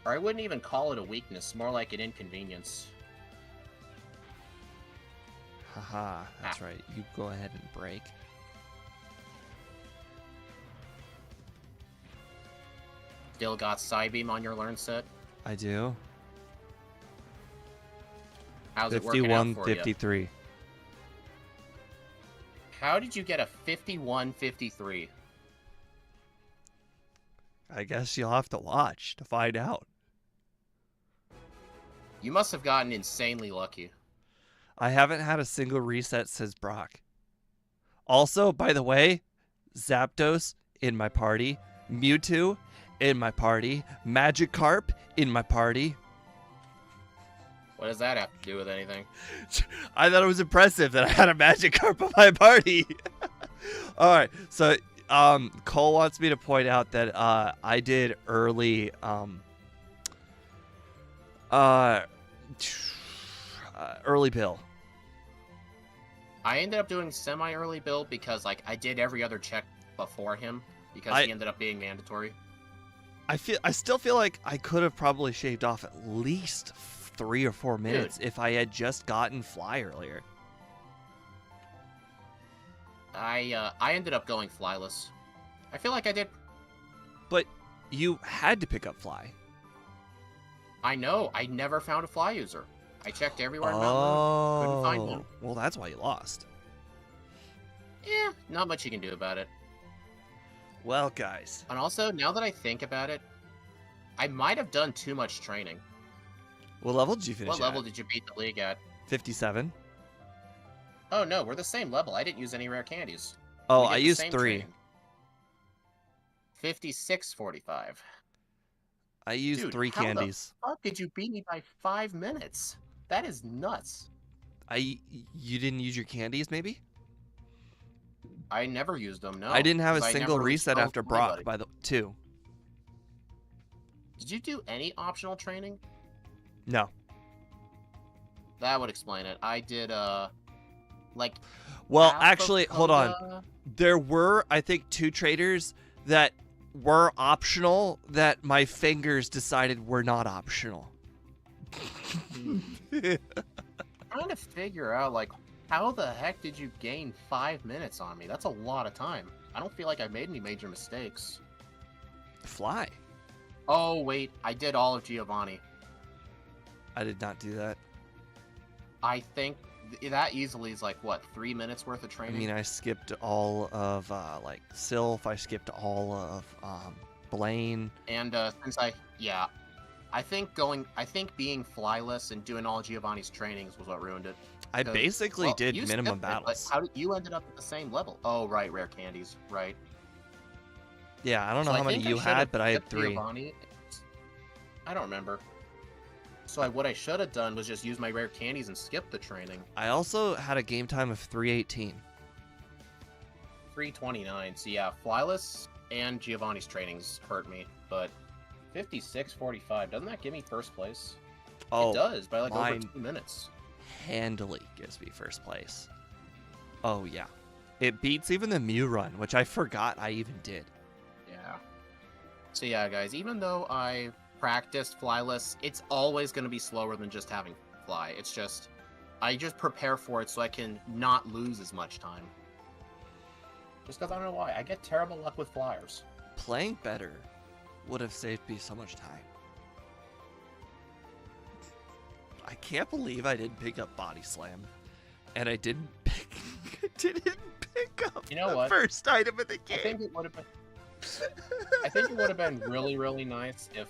B: Or I wouldn't even call it a weakness, more like an inconvenience.
A: Haha, that's right. You go ahead and break.
B: Still got Psybeam on your learn set?
A: I do.
B: How's it working out for you?
A: 51-53.
B: How did you get a 51-53?
A: I guess you'll have to watch to find out.
B: You must have gotten insanely lucky.
A: I haven't had a single reset since Brock. Also, by the way, Zapdos in my party, Mewtwo in my party, Magikarp in my party.
B: What does that have to do with anything?
A: I thought it was impressive that I had a Magikarp in my party. All right, so Cole wants me to point out that I did early early bill.
B: I ended up doing semi-early build because like I did every other check before him because he ended up being mandatory.
A: I still feel like I could have probably shaved off at least 3 or 4 minutes if I had just gotten fly earlier.
B: I ended up going flyless. I feel like I did.
A: But you had to pick up fly.
B: I know. I never found a fly user. I checked everywhere in Mount Moon. Couldn't find one.
A: Well, that's why you lost.
B: Yeah, not much you can do about it.
A: Well, guys.
B: And also, now that I think about it, I might have done too much training.
A: What level did you finish
B: What level did you beat the league at?
A: 57.
B: Oh, no, we're the same level. I didn't use any rare candies.
A: Oh, I used 3.
B: 56-45.
A: I used 3 candies.
B: How the fuck did you beat me by 5 minutes? That is nuts.
A: You didn't use your candies, maybe?
B: I never used them, no.
A: I didn't have a single reset after Brock, by the 2.
B: Did you do any optional training?
A: No.
B: That would explain it. I did, like...
A: Well, actually, hold on. There were, I think, 2 traders that were optional that my fingers decided were not optional.
B: Trying to figure out, like, how the heck did you gain 5 minutes on me? That's a lot of time. I don't feel like I made any major mistakes.
A: Fly.
B: Oh, wait. I did all of Giovanni.
A: I did not do that.
B: I think that easily is like, what, 3 minutes worth of
A: I
B: training?
A: mean, I skipped all of like Sylph. I skipped all of Blaine.
B: And I think being flyless and doing all Giovanni's trainings was what ruined it.
A: I basically did
B: you
A: minimum
B: skipped it, but
A: battles.
B: how did you ended up at the same level? Oh, right, rare candies, right.
A: Yeah, I don't know
B: So
A: how many
B: think I
A: you
B: should
A: had,
B: have
A: but I had
B: skipped
A: 3.
B: Giovanni. I don't remember. So what I should have done was just use my rare candies and skip the training.
A: I also had a game time of 3:18.
B: 3:29. So yeah, flyless and Giovanni's trainings hurt me, but 56:45. Doesn't that give me first place?
A: Oh,
B: it does by like over
A: mine
B: 2 minutes.
A: handily gives me first place. Oh yeah, it beats even the Mew run, which I forgot I even did.
B: Yeah. So yeah, guys, even though I practiced flyless, it's always going to be slower than just having fly. It's just, I just prepare for it so I can not lose as much time. Just because I don't know why. I get terrible luck with flyers.
A: Playing better would have saved me so much time. I can't believe I didn't pick up Body Slam. And I didn't pick up
B: You know
A: the
B: what?
A: first item of the
B: I think
A: game.
B: it would have been. I think it would have been really, really nice if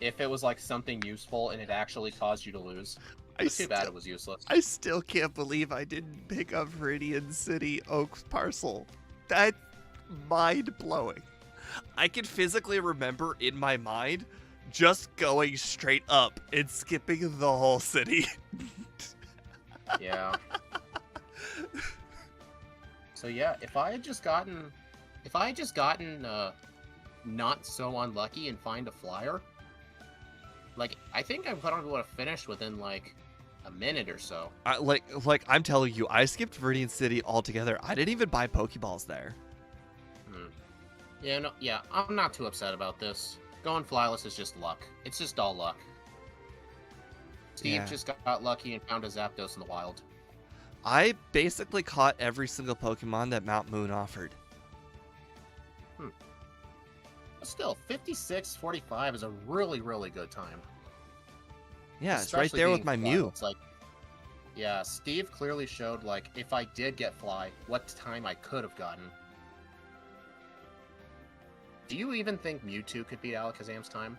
B: it was like something useful and it actually caused you to lose. It's too bad it was useless.
A: I still can't believe I didn't pick up Viridian City Oaks Parcel. That's mind-blowing. I can physically remember in my mind just going straight up and skipping the whole city.
B: Yeah. So yeah, if I had just gotten not so unlucky and find a flyer, like I think I would have finished within like a minute or so.
A: Like I'm telling you, I skipped Viridian City altogether. I didn't even buy Pokeballs there.
B: Yeah, no, yeah, I'm not too upset about this. Going flyless is just luck. It's just all luck. Steve just got lucky and found a Zapdos in the wild.
A: I basically caught every single Pokemon that Mount Moon offered.
B: But still, 56:45 is a really, really good time.
A: Yeah, it's
B: Especially
A: right there with
B: being
A: my
B: fly.
A: Mew.
B: It's like, yeah, Steve clearly showed, like, if I did get fly, what time I could have gotten. Do you even think Mewtwo could beat Alakazam's time?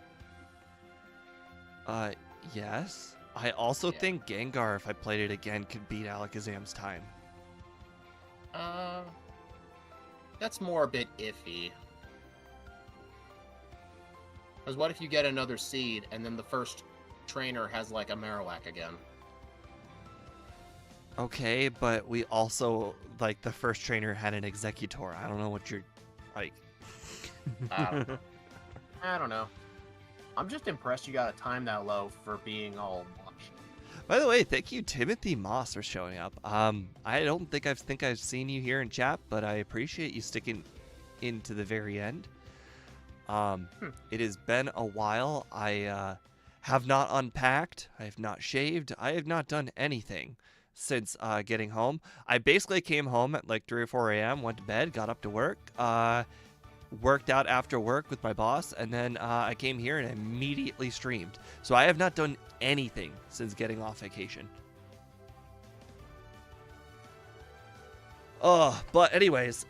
A: Yes. I also think Gengar, if I played it again, could beat Alakazam's time.
B: That's more a bit iffy. Because what if you get another seed, and then the first trainer has, like, a Marowak again?
A: Okay, but we also, like, the first trainer had an Executor. I don't know what you're, like...
B: I don't know. I'm just impressed you got a time that low for being all watched.
A: By the way, thank you, Timothy Moss, for showing up. I don't think I've seen you here in chat, but I appreciate you sticking into the very end. It has been a while. I have not unpacked. I have not shaved. I have not done anything since getting home. I basically came home at like 3 or 4 a.m., went to bed, got up to work, worked out after work with my boss, and then I came here and immediately streamed. So I have not done anything since getting off vacation. But anyways,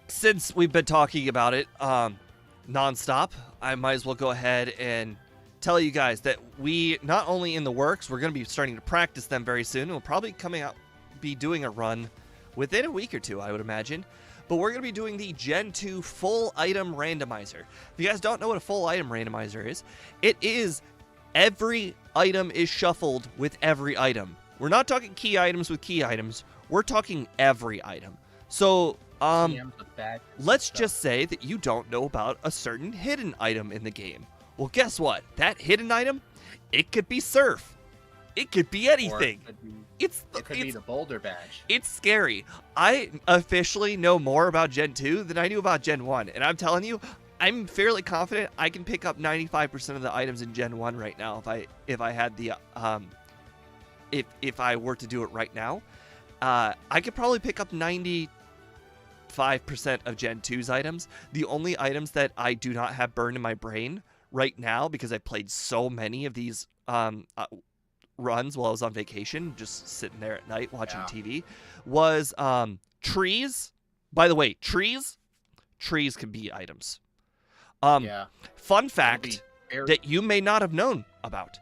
A: since we've been talking about it nonstop, I might as well go ahead and tell you guys that we, not only in the works, we're going to be starting to practice them very soon. We'll probably be doing a run within a week or two, I would imagine. But we're going to be doing the Gen 2 full item randomizer. If you guys don't know what a full item randomizer is, it is every item is shuffled with every item. We're not talking key items with key items. We're talking every item. So, let's just say that you don't know about a certain hidden item in the game. Well, guess what? That hidden item, it could be Surf. It could be anything.
B: It could be the Boulder Badge.
A: It's scary. I officially know more about Gen 2 than I knew about Gen 1. And I'm telling you, I'm fairly confident I can pick up 95% of the items in Gen 1 right now if I had the if I were to do it right now. I could probably pick up 95% of Gen 2's items. The only items that I do not have burned in my brain right now because I played so many of these runs while I was on vacation, just sitting there at night watching TV, was trees. By the way, trees can be items. Fun fact that you may not have known about.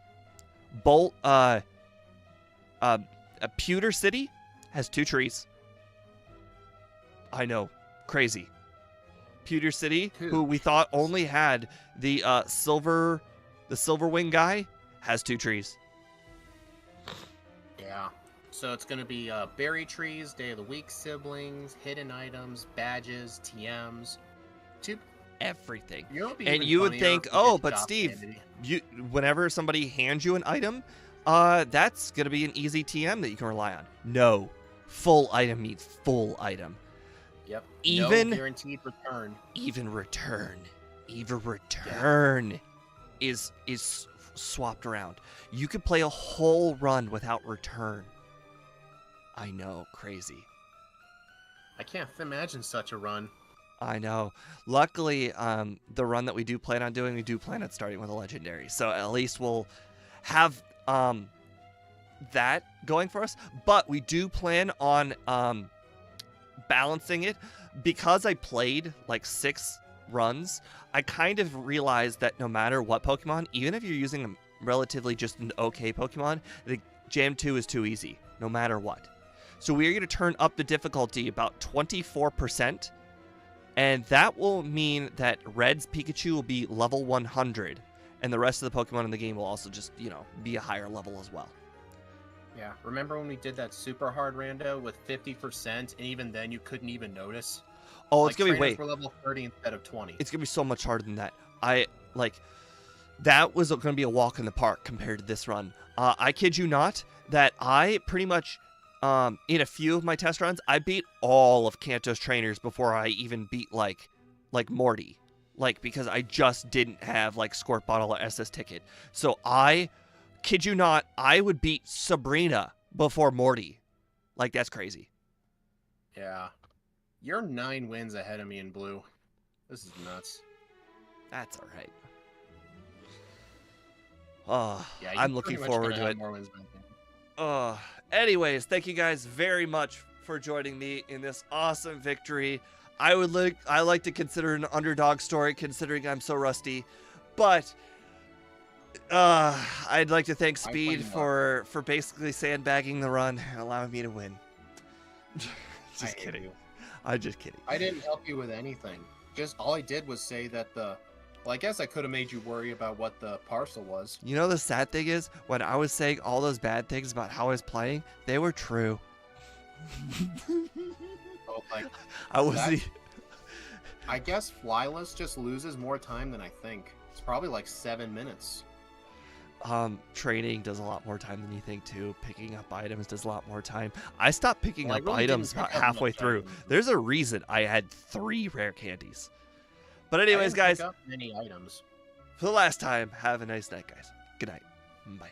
A: Pewter City has 2 trees. I know, crazy. Pewter City, who we thought only had the silver wing guy, has 2 trees.
B: Yeah. So it's gonna be berry trees, day of the week siblings, hidden items, badges, TMs,
A: everything.
B: And
A: you would think, oh, but Steve, whenever somebody hands you an item, that's gonna be an easy TM that you can rely on. No, full item means full item.
B: Yep.
A: Even
B: no guaranteed return.
A: Even return is swapped around. You could play a whole run without return. I know, crazy.
B: I can't imagine such a run.
A: I know. Luckily, the run that we do plan on doing, we do plan on starting with a legendary. So at least we'll have that going for us. But we do plan on balancing it. Because I played like 6 runs, I kind of realized that no matter what Pokemon, even if you're using a relatively just an okay Pokemon, the Jam 2 is too easy, no matter what. So we're going to turn up the difficulty about 24%, and that will mean that Red's Pikachu will be level 100, and the rest of the Pokemon in the game will also just, be a higher level as well.
B: Yeah, remember when we did that super hard rando with 50%, and even then you couldn't even notice?
A: Oh, it's gonna be
B: we're level 30 instead of 20.
A: It's gonna be so much harder than that. That was gonna be a walk in the park compared to this run. I kid you not, that I pretty much, in a few of my test runs, I beat all of Kanto's trainers before I even beat like Morty, because I just didn't have Squirt Bottle or SS Ticket. So I kid you not, I would beat Sabrina before Morty. That's crazy.
B: Yeah. You're 9 wins ahead of me in blue. This is nuts.
A: That's all right. I'm looking forward to it. Anyways, thank you guys very much for joining me in this awesome victory. I like to consider it an underdog story considering I'm so rusty, but I'd like to thank Speed for basically sandbagging the run and allowing me to win. Just kidding. I'm just kidding.
B: I didn't help you with anything. Just all I did was say that well, I guess I could have made you worry about what the parcel was.
A: You know, the sad thing is, when I was saying all those bad things about how I was playing, they were true.
B: I guess Flyless just loses more time than I think. It's probably 7 minutes.
A: Training does a lot more time than you think too. Picking up items does a lot more time. I stopped picking up items about halfway through. There's a reason I had 3 rare candies. But anyways, guys,
B: pick up many items.
A: for the last time, have a nice night, guys. Good night. Bye.